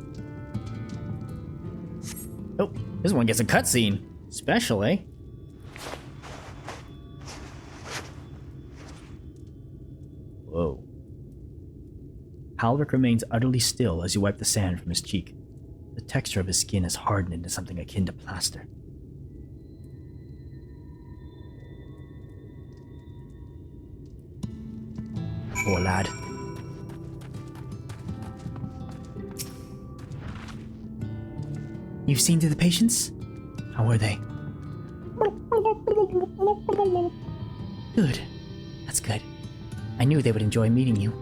Oh, this one gets a cutscene. Special, eh? Whoa. Halric remains utterly still as you wipe the sand from his cheek. The texture of his skin is hardened into something akin to plaster. Poor lad. You've seen to the patients? How were they? Good. That's good. I knew they would enjoy meeting you.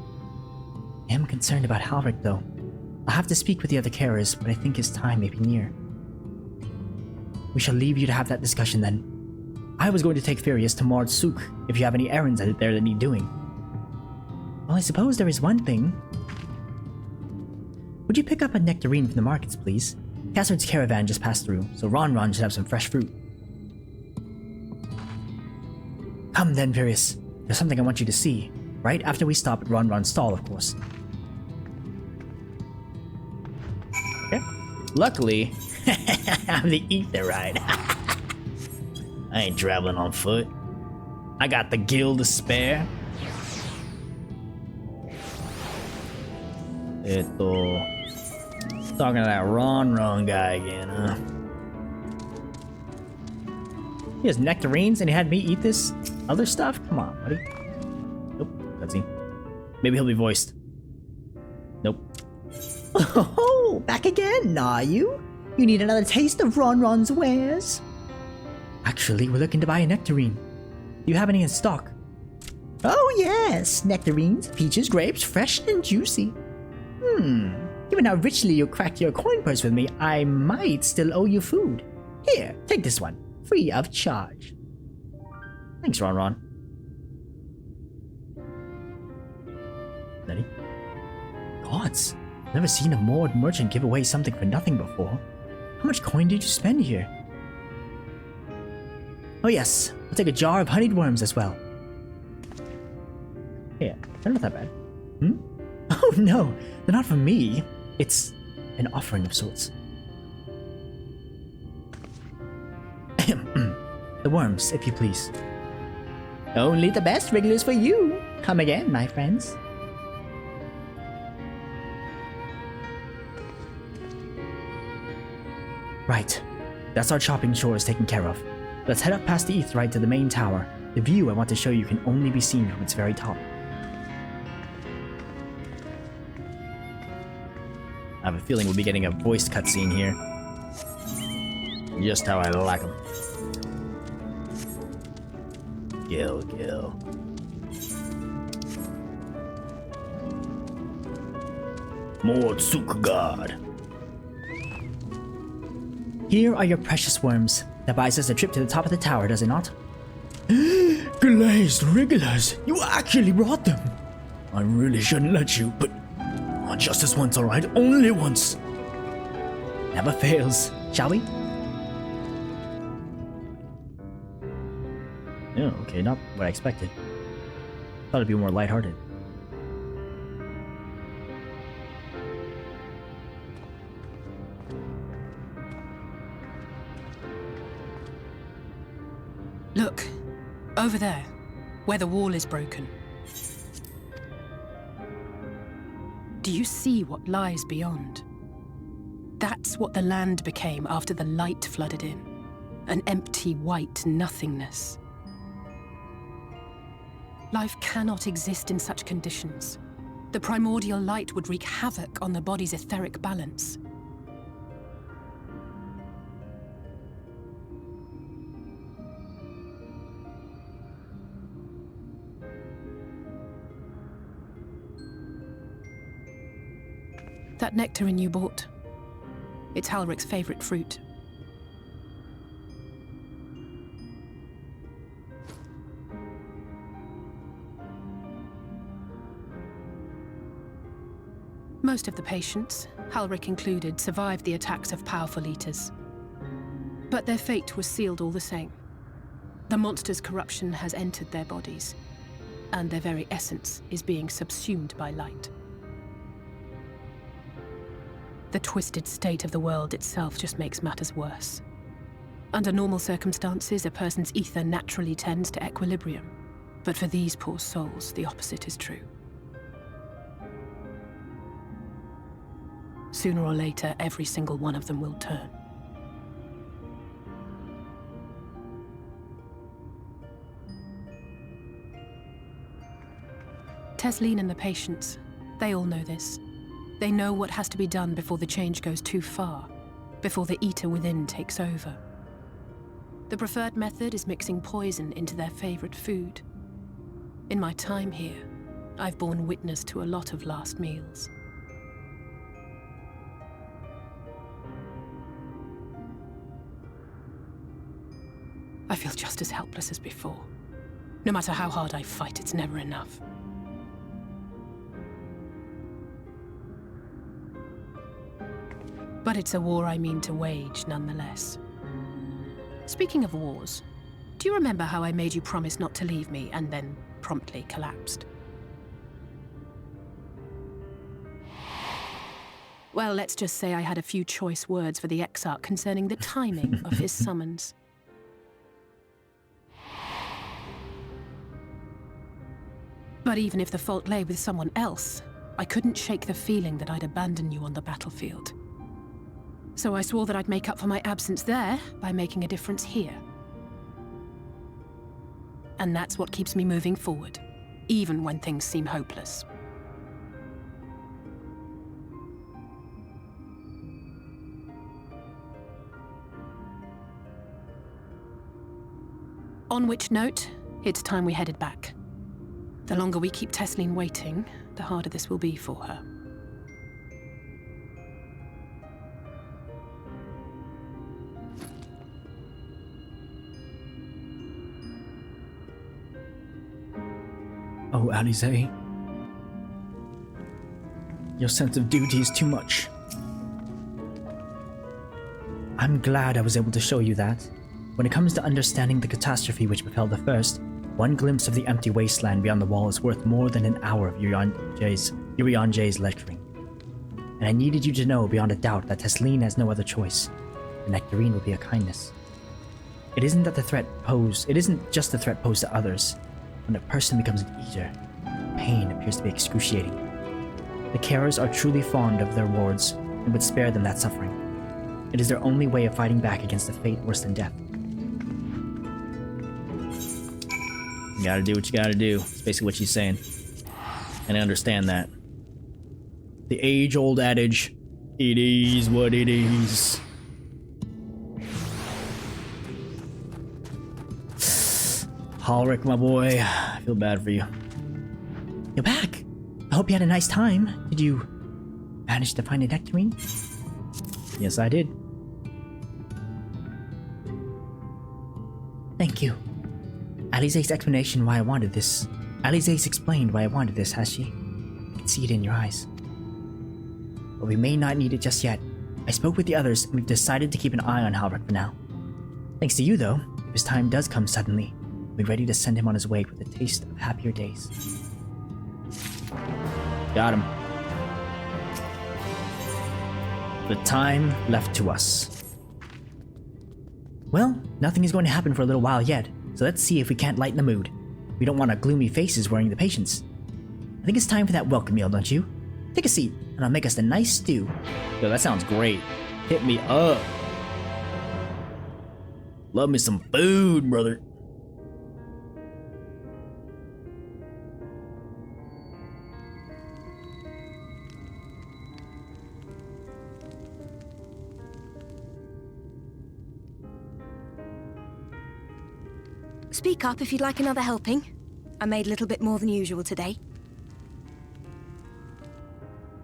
I am concerned about Halric, though. I'll have to speak with the other carers, but I think his time may be near. We shall leave you to have that discussion then. I was going to take Furious to Mord Souk if you have any errands out there that need doing. Well, I suppose there is one thing. Would you pick up a nectarine from the markets, please? Cassard's caravan just passed through, so Ron should have some fresh fruit. Come then, Furious. There's something I want you to see. Right after we stop at Ron's stall, of course. Okay. Luckily, I'm the Aether ride. I ain't traveling on foot. I got the gil to spare. Talking to that Ron guy again, huh? He has nectarines and he had me eat this other stuff? Come on, buddy. Nope, cutscene. Maybe he'll be voiced. Nope. Oh, back again, are you? You need another taste of Ron's wares? Actually, we're looking to buy a nectarine. Do you have any in stock? Oh yes, nectarines, peaches, grapes, fresh and juicy. Given how richly you cracked your coin purse with me, I might still owe you food. Here, take this one, free of charge. Thanks, Ron. Ready? Gods, never seen a Mord merchant give away something for nothing before. How much coin did you spend here? Oh yes, I'll take a jar of honeyed worms as well. Yeah, they're not that bad. Oh no, they're not for me. It's an offering of sorts. The worms, if you please. Only the best regulars for you. Come again, my friends. Right. That's our chopping chores taken care of. Let's head up past the Aether ride to the main tower. The view I want to show you can only be seen from its very top. I have a feeling we'll be getting a voiced cutscene here. Just how I like them. Gil. Mord Souk God. Here are your precious worms. That buys us a trip to the top of the tower, does it not? Glazed regulars! You actually brought them! I really shouldn't let you, but... just this once, alright? Only once! Never fails. Shall we? Oh, okay, not what I expected. Thought it'd be more lighthearted. Look, over there, where the wall is broken. Do you see what lies beyond? That's what the land became after the light flooded in. An empty white nothingness. Life cannot exist in such conditions. The primordial light would wreak havoc on the body's etheric balance. That nectarine you bought, it's Halric's favorite fruit. Most of the patients, Halric included, survived the attacks of powerful eaters. But their fate was sealed all the same. The monster's corruption has entered their bodies. and their very essence is being subsumed by light. The twisted state of the world itself just makes matters worse. Under normal circumstances, a person's ether naturally tends to equilibrium. But for these poor souls, the opposite is true. Sooner or later, every single one of them will turn. Tesleen and the patients, they all know this. They know what has to be done before the change goes too far, before the eater within takes over. The preferred method is mixing poison into their favorite food. In my time here, I've borne witness to a lot of last meals. I feel just as helpless as before. No matter how hard I fight, it's never enough. But it's a war I mean to wage, nonetheless. Speaking of wars, do you remember how I made you promise not to leave me and then promptly collapsed? Well, let's just say I had a few choice words for the Exarch concerning the timing of his summons. But even if the fault lay with someone else, I couldn't shake the feeling that I'd abandon you on the battlefield. So I swore that I'd make up for my absence there by making a difference here. And that's what keeps me moving forward, even when things seem hopeless. On which note, it's time we headed back. The longer we keep Tesleen waiting, the harder this will be for her. Oh, Alisaie. Your sense of duty is too much. I'm glad I was able to show you that. When it comes to understanding the catastrophe which befell the first, one glimpse of the empty wasteland beyond the wall is worth more than an hour of Urianger lecturing. And I needed you to know beyond a doubt that Tesleen has no other choice. The nectarine will be a kindness. It isn't just the threat posed to others. When a person becomes an eater, pain appears to be excruciating. The carers are truly fond of their wards and would spare them that suffering. It is their only way of fighting back against a fate worse than death. You gotta do what you gotta do. That's basically what she's saying. And I understand that. The age-old adage, it is what it is. Halric, my boy, I feel bad for you. You're back. I hope you had a nice time. Did you manage to find a nectarine? Yes, I did. Thank you. Alisaie's explained why I wanted this, has she? I can see it in your eyes. But we may not need it just yet. I spoke with the others, and we've decided to keep an eye on Halric for now. Thanks to you, though, if his time does come suddenly, we'll be ready to send him on his way with a taste of happier days. Got him. The time left to us. Well, nothing is going to happen for a little while yet, so let's see if we can't lighten the mood. We don't want our gloomy faces worrying the patients. I think it's time for that welcome meal, don't you? Take a seat, and I'll make us a nice stew. Yo, that sounds great. Hit me up. Love me some food, brother. Speak up if you'd like another helping. I made a little bit more than usual today.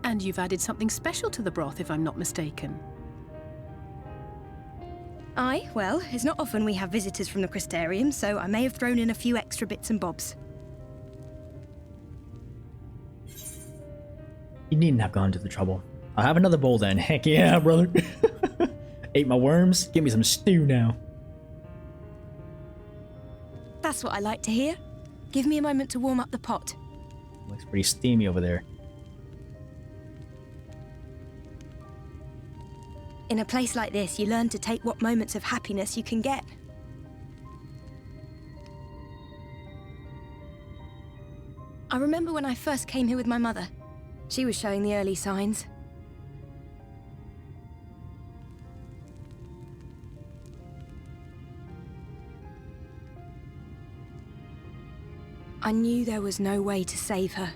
And you've added something special to the broth, if I'm not mistaken. Aye, well, it's not often we have visitors from the Crystarium, so I may have thrown in a few extra bits and bobs. You needn't have gone to the trouble. I'll have another bowl then. Heck yeah, brother. Ate my worms. Give me some stew now. That's what I like to hear. Give me a moment to warm up the pot. Looks pretty steamy over there. In a place like this, you learn to take what moments of happiness you can get. I remember when I first came here with my mother. She was showing the early signs. I knew there was no way to save her,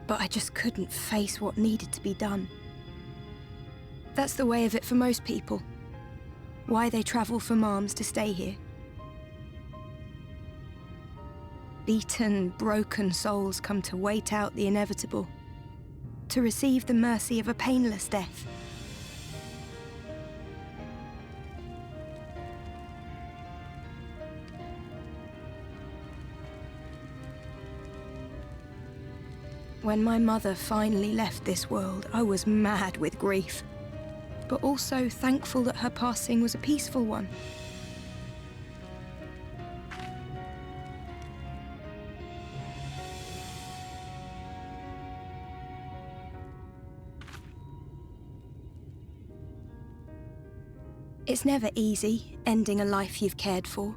but I just couldn't face what needed to be done. That's the way of it for most people. Why they travel from arms to stay here. Beaten, broken souls come to wait out the inevitable, to receive the mercy of a painless death. When my mother finally left this world, I was mad with grief, but also thankful that her passing was a peaceful one. It's never easy, ending a life you've cared for,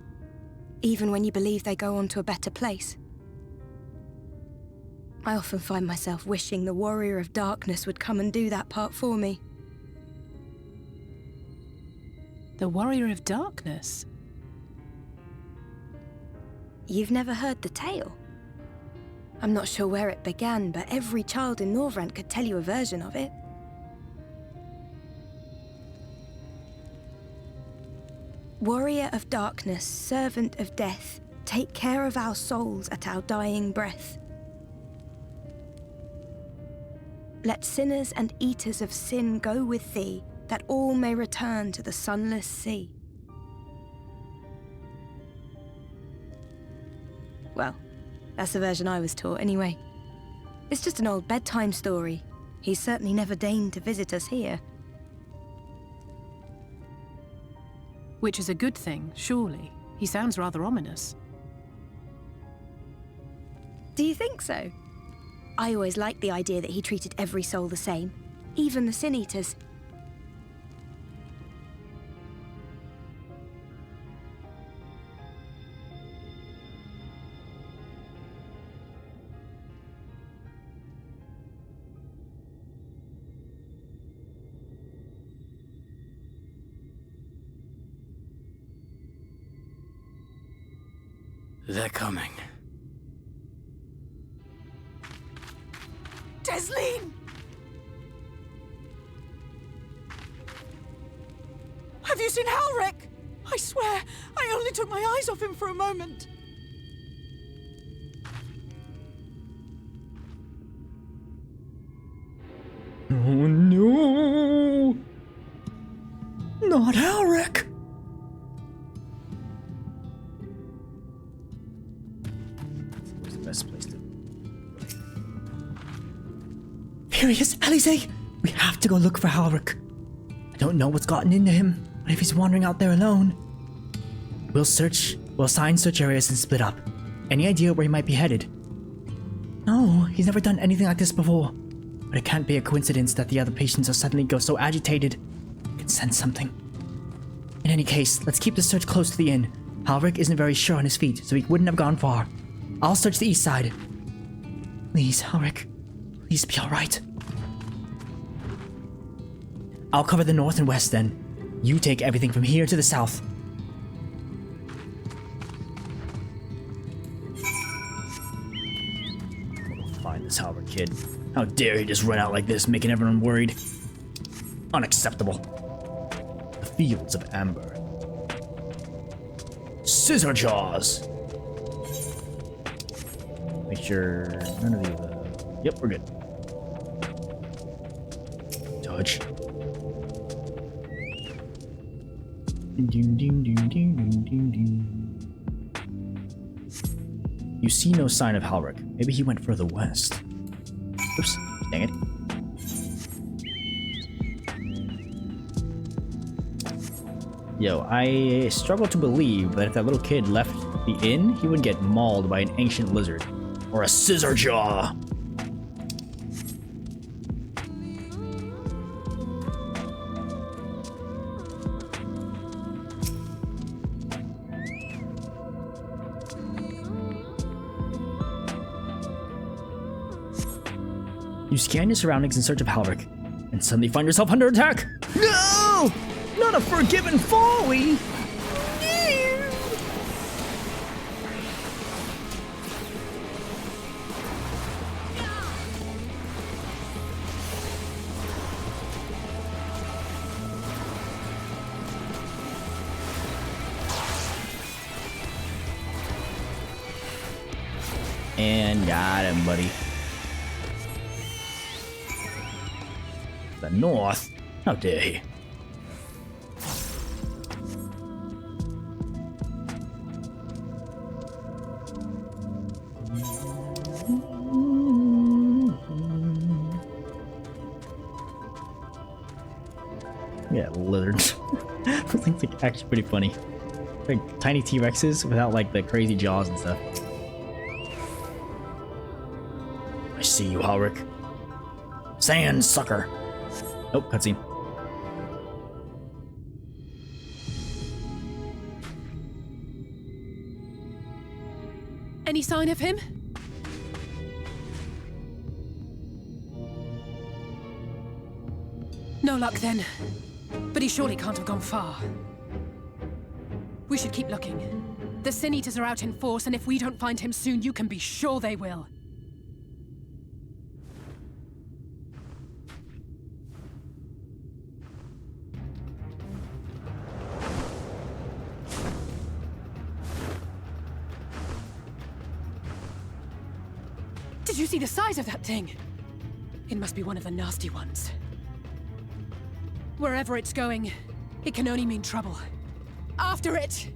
even when you believe they go on to a better place. I often find myself wishing the Warrior of Darkness would come and do that part for me. The Warrior of Darkness? You've never heard the tale? I'm not sure where it began, but every child in Norvrent could tell you a version of it. Warrior of Darkness, servant of death, take care of our souls at our dying breath. Let sinners and eaters of sin go with thee, that all may return to the sunless sea. Well, that's the version I was taught anyway. It's just an old bedtime story. He's certainly never deigned to visit us here. Which is a good thing, surely. He sounds rather ominous. Do you think so? I always liked the idea that he treated every soul the same, even the Sin Eaters. They're coming. Desleen! Have you seen Halric? I swear, I only took my eyes off him for a moment. Oh no! Not Halric! Where's the best place to... Furious, Alisaie! We have to go look for Halric. I don't know what's gotten into him, but if he's wandering out there alone... We'll assign search areas and split up. Any idea where he might be headed? No, he's never done anything like this before. But it can't be a coincidence that the other patients will suddenly go so agitated. I can sense something. In any case, let's keep the search close to the inn. Halric isn't very sure on his feet, so he wouldn't have gone far. I'll search the east side. Please, Halric. Please be alright. I'll cover the north and west then. You take everything from here to the south. Find this Halric kid. How dare he just run out like this, making everyone worried. Unacceptable. The fields of amber. Scissor jaws! Make sure none of these, yep, we're good. Touch. You see no sign of Halric. Maybe he went further west. Oops, dang it. Yo, I struggle to believe that if that little kid left the inn, he would get mauled by an ancient lizard. Or a scissor jaw! You scan your surroundings in search of Halric, and suddenly find yourself under attack! No! Not a forgiven folly! And got him, buddy. The north? How dare he? Yeah, lizards. Those things are actually pretty funny. Like tiny T-Rexes without like the crazy jaws and stuff. I see you, Halric. Sand sucker. Oh, cutscene. Any sign of him? No luck then. But he surely can't have gone far. We should keep looking. The Sin Eaters are out in force, and if we don't find him soon, you can be sure they will. Did you see the size of that thing? It must be one of the nasty ones. Wherever it's going, it can only mean trouble. After it!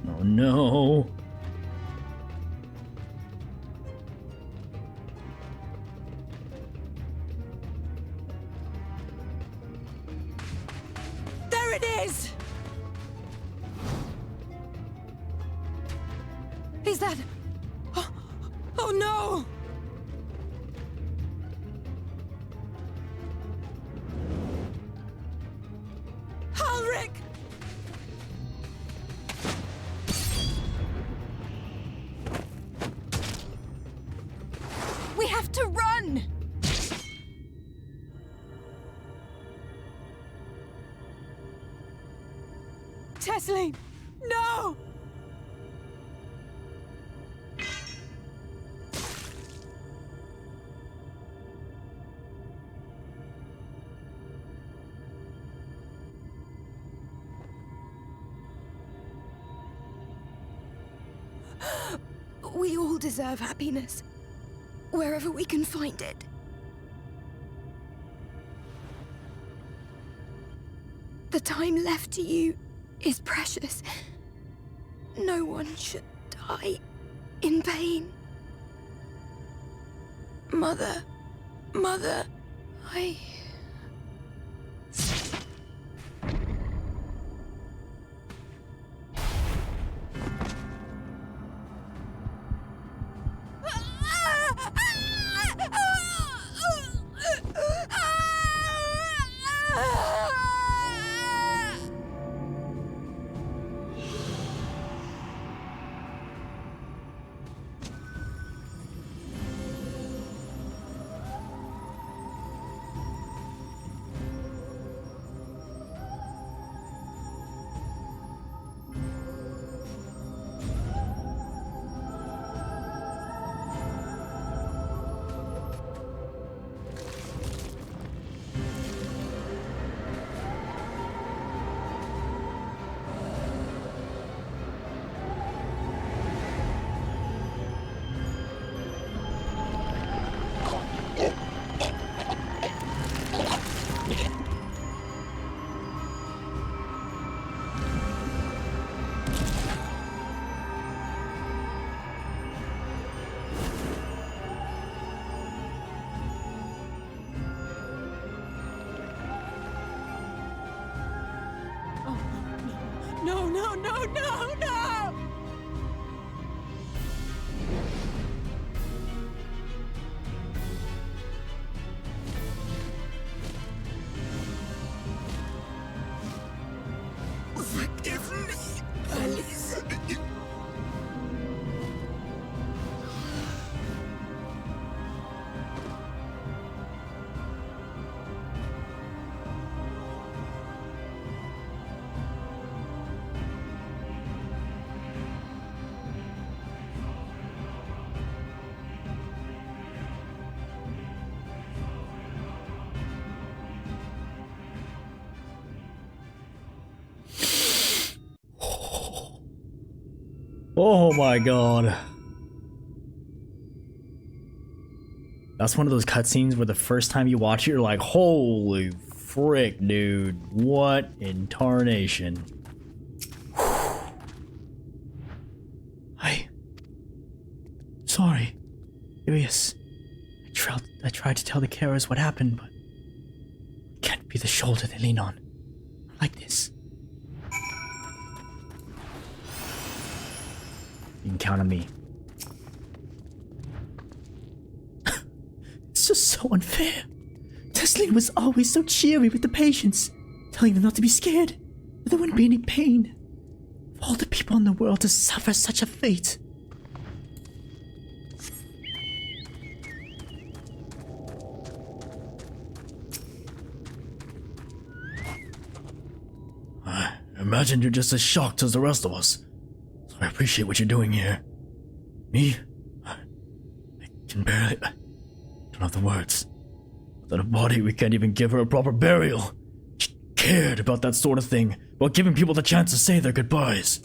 Oh no. There it is! Is that... Oh no! Halric! We have to run! Tesseline! No! We all deserve happiness, wherever we can find it. The time left to you is precious. No one should die in pain. Mother, I... No, no, no, no! Forgive me, Alisaie. Oh my god. That's one of those cutscenes where the first time you watch it, you're like, holy frick, dude. What in tarnation? Sorry. Curious. I tried to tell the carers what happened, but I can't be the shoulder they lean on. Not like this. You can count on me. It's just so unfair. Tesleen was always so cheery with the patients, telling them not to be scared, that there wouldn't be any pain. For all the people in the world to suffer such a fate. I imagine you're just as shocked as the rest of us. So I appreciate what you're doing here. Me? I can barely... I don't have the words. Without a body, we can't even give her a proper burial. She cared about that sort of thing, about giving people the chance to say their goodbyes.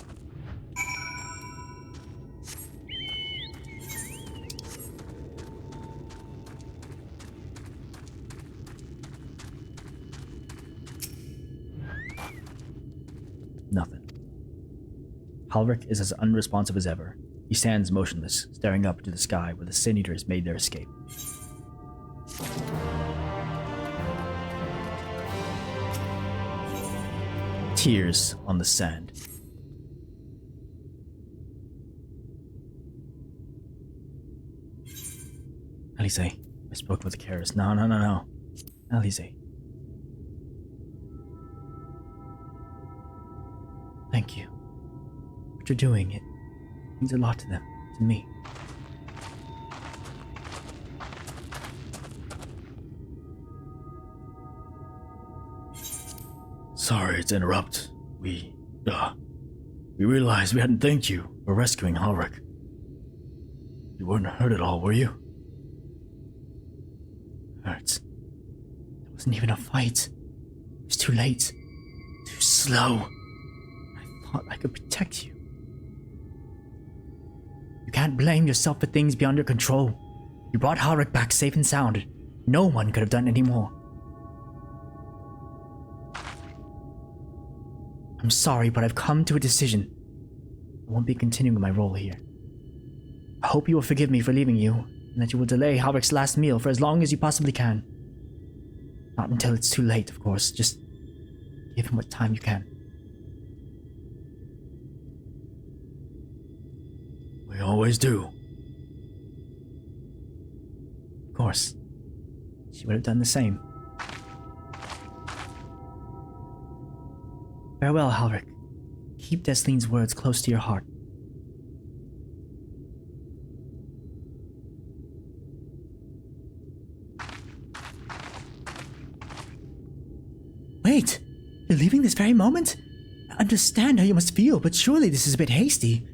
Nothing. Halvrik is as unresponsive as ever. He stands motionless, staring up into the sky where the Sin Eaters made their escape. Tears on the sand. Alisaie, I spoke with the carers. No. Alisaie. Thank you. What you're doing, it means a lot to them, to me. Sorry to interrupt. We realized we hadn't thanked you for rescuing Halvrik. You weren't hurt at all, were you? Hurts. It wasn't even a fight. It was too late. Too slow. I thought I could protect you. You can't blame yourself for things beyond your control. You brought Halvrik back safe and sound. No one could have done any more. I'm sorry, but I've come to a decision. I won't be continuing my role here. I hope you will forgive me for leaving you, and that you will delay Halvrik's last meal for as long as you possibly can. Not until it's too late, of course. Just give him what time you can. We always do. Of course. She would have done the same. Farewell, Halvrik. Keep Desleen's words close to your heart. Wait! You're leaving this very moment? I understand how you must feel, but surely this is a bit hasty.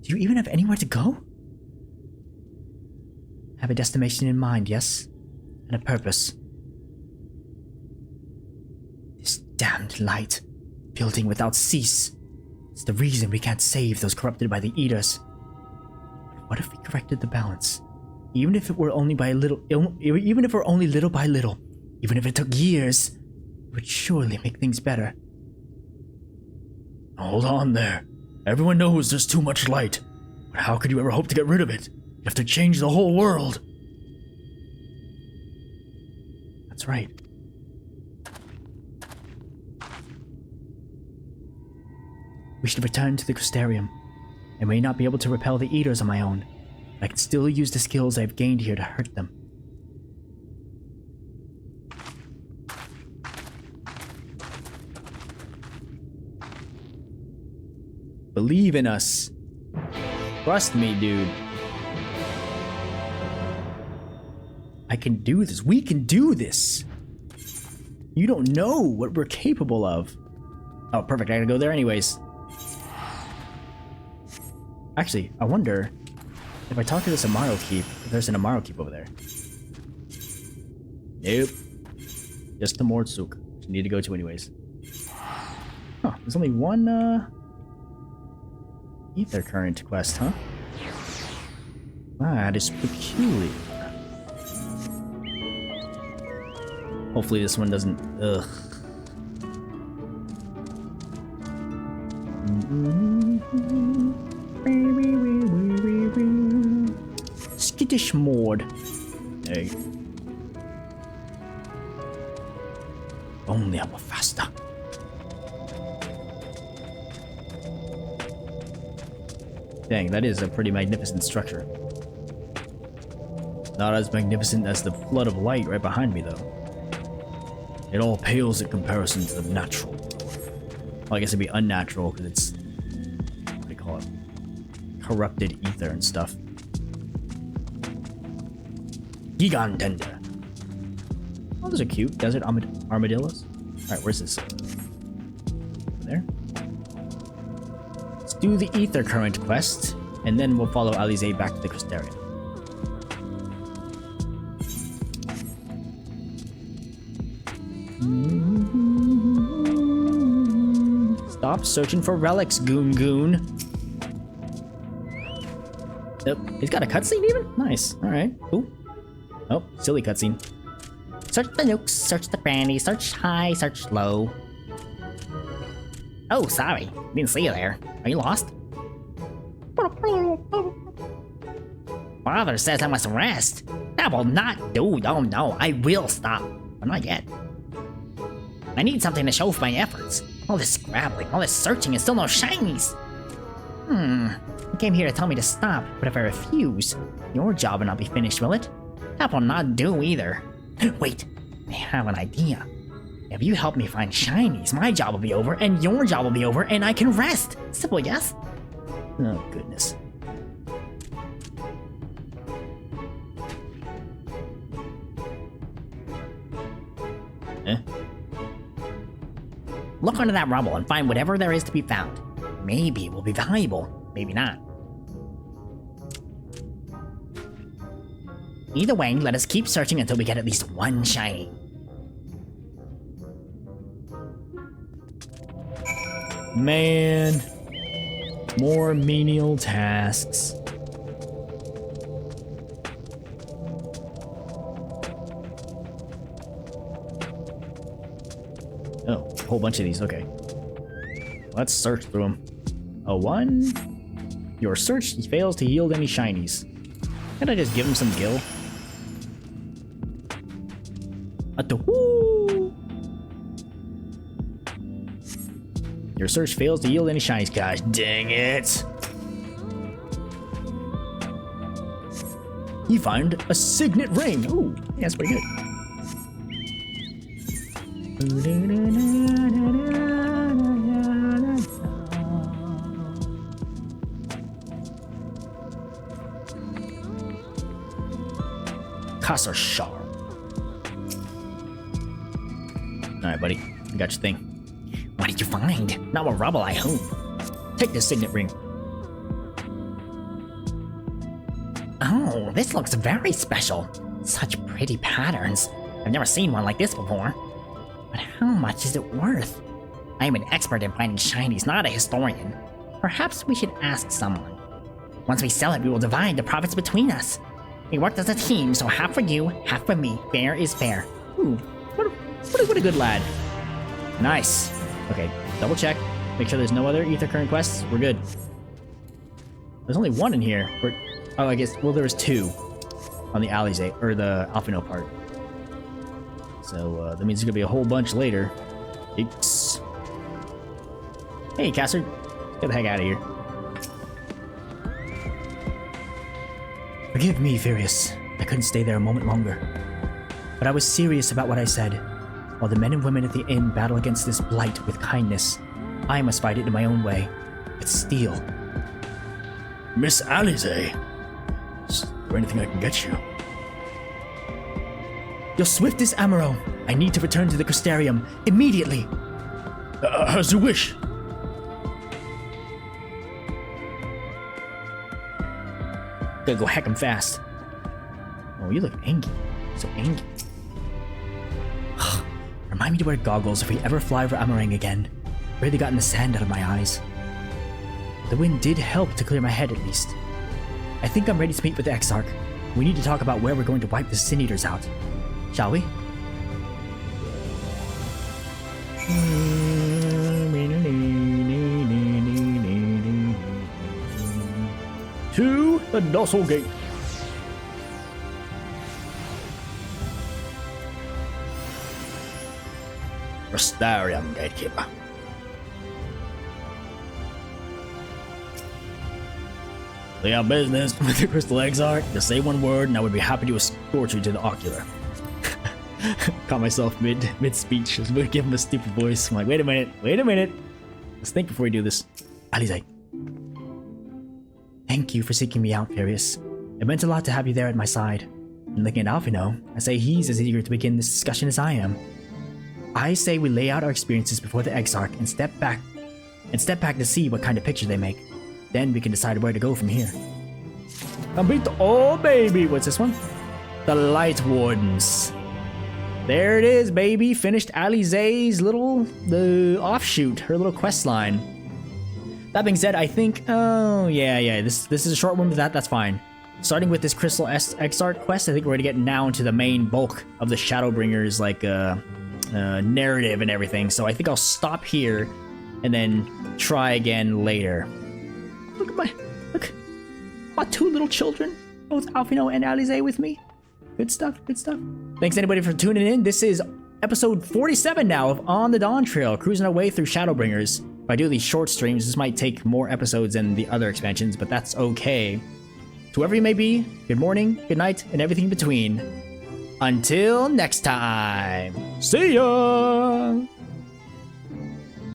Do you even have anywhere to go? I have a destination in mind, yes? And a purpose. This damned light. Building without cease. It's the reason we can't save those corrupted by the Eaters. But what if we corrected the balance? Even if it were only by a little, even if it were only little by little, even if it took years, it would surely make things better. Hold on there. Everyone knows there's too much light. But how could you ever hope to get rid of it? You have to change the whole world. That's right. We should return to the Crystarium. I may not be able to repel the Eaters on my own, but I can still use the skills I've gained here to hurt them. Believe in us. Trust me, dude. I can do this. We can do this. You don't know what we're capable of. Oh, perfect. I gotta go there anyways. Actually, I wonder if I talk to this Amaro Keep, if there's an Amaro Keep over there. Nope. Just the Mordsuk, which I need to go to anyways. Huh, there's only one, Aether Current quest, huh? That is peculiar. Hopefully this one doesn't... Ugh. Skittish Mord. There you go. Only up faster. Dang, that is a pretty magnificent structure. Not as magnificent as the flood of light right behind me, though. It all pales in comparison to the natural. Well, I guess it'd be unnatural because it's... what do you call it? Corrupted ether and stuff. Gigantender. Oh, those are cute. Desert armadillos. Alright, where's this? Over there. Let's do the Aether Current quest, and then we'll follow Alisaie back to the Crystarium. Stop searching for relics, Goon Goon. Yep, he's got a cutscene even? Nice. Alright, cool. Oh, silly cutscene. Search the nooks, search the crannies, search high, search low. Oh, sorry. Didn't see you there. Are you lost? Father says I must rest. That will not do. Oh no, I will stop. But not yet. I need something to show for my efforts. All this scrabbling, all this searching, and still no shinies. You came here to tell me to stop, but if I refuse, your job will not be finished, will it? That will not do either. Wait, I have an idea. If you help me find shinies, my job will be over, and your job will be over, and I can rest. Simple, yes? Oh, goodness. Look under that rubble and find whatever there is to be found. Maybe it will be valuable, maybe not. Either way, let us keep searching until we get at least one shiny. Man. More menial tasks. Oh, a whole bunch of these, okay. Let's search through them. A 1. Your search fails to yield any shinies. Can't I just give him some gil? A 2. Your search fails to yield any shinies. Gosh dang it. You find a signet ring. Ooh, yeah, that's pretty good. Kasser Shar. Alright, buddy. I got your thing. What did you find? Not more rubble, I hope. Take this signet ring. Oh, this looks very special. Such pretty patterns. I've never seen one like this before. But how much is it worth? I am an expert in finding shinies, not a historian. Perhaps we should ask someone. Once we sell it, we will divide the profits between us. We worked as a team, so half for you, half for me. Fair is fair. Ooh, what a good lad. Nice. Okay, double check. Make sure there's no other Aether Current quests. We're good. There's only one in here. Oh, I guess, well, there was 2 on the Alisaie, or the Alphino part. So, that means there's gonna be a whole bunch later. Yikes. Hey, Caster. Get the heck out of here. Forgive me, Furious. I couldn't stay there a moment longer. But I was serious about what I said. While the men and women at the inn battle against this blight with kindness, I must fight it in my own way, with steel. Miss Alisaie, is there anything I can get you? Your swiftest Amaro. I need to return to the Crystarium immediately. As you wish. Gotta go heck 'em fast. Oh, you look angry. So angry. Remind me to wear goggles if we ever fly over Amarang again. Barely gotten the sand out of my eyes. The wind did help to clear my head at least. I think I'm ready to meet with the Exarch. We need to talk about where we're going to wipe the Sin Eaters out. Shall we? To the Dossel Gate. Crystarium Gatekeeper. We have business with the Crystal Exarch. Just say one word and I would be happy to escort you to the Ocular. Caught myself mid-speech. Just give him a stupid voice. I'm like, wait a minute. Let's think before we do this. Alisaie. Thank you for seeking me out, Furious. It meant a lot to have you there at my side. And looking at Alphino, I say he's as eager to begin this discussion as I am. I say we lay out our experiences before the Exarch and step back to see what kind of picture they make. Then we can decide where to go from here. Oh baby, what's this one? The Light Wardens. There it is, baby. Finished Alisaie's the offshoot, her little quest line. That being said, I think, this is a short one, but that's fine. Starting with this Crystal Exarch quest, I think we're gonna get now into the main bulk of the Shadowbringers, narrative and everything. So I think I'll stop here and then try again later. Look at my two little children, both Alphino and Alisaie with me. Good stuff. Thanks anybody for tuning in. This is episode 47 now of On the Dawntrail, cruising our way through Shadowbringers. If I do these short streams, this might take more episodes than the other expansions, but that's okay. To whoever you may be, good morning, good night, and everything in between. Until next time, see ya!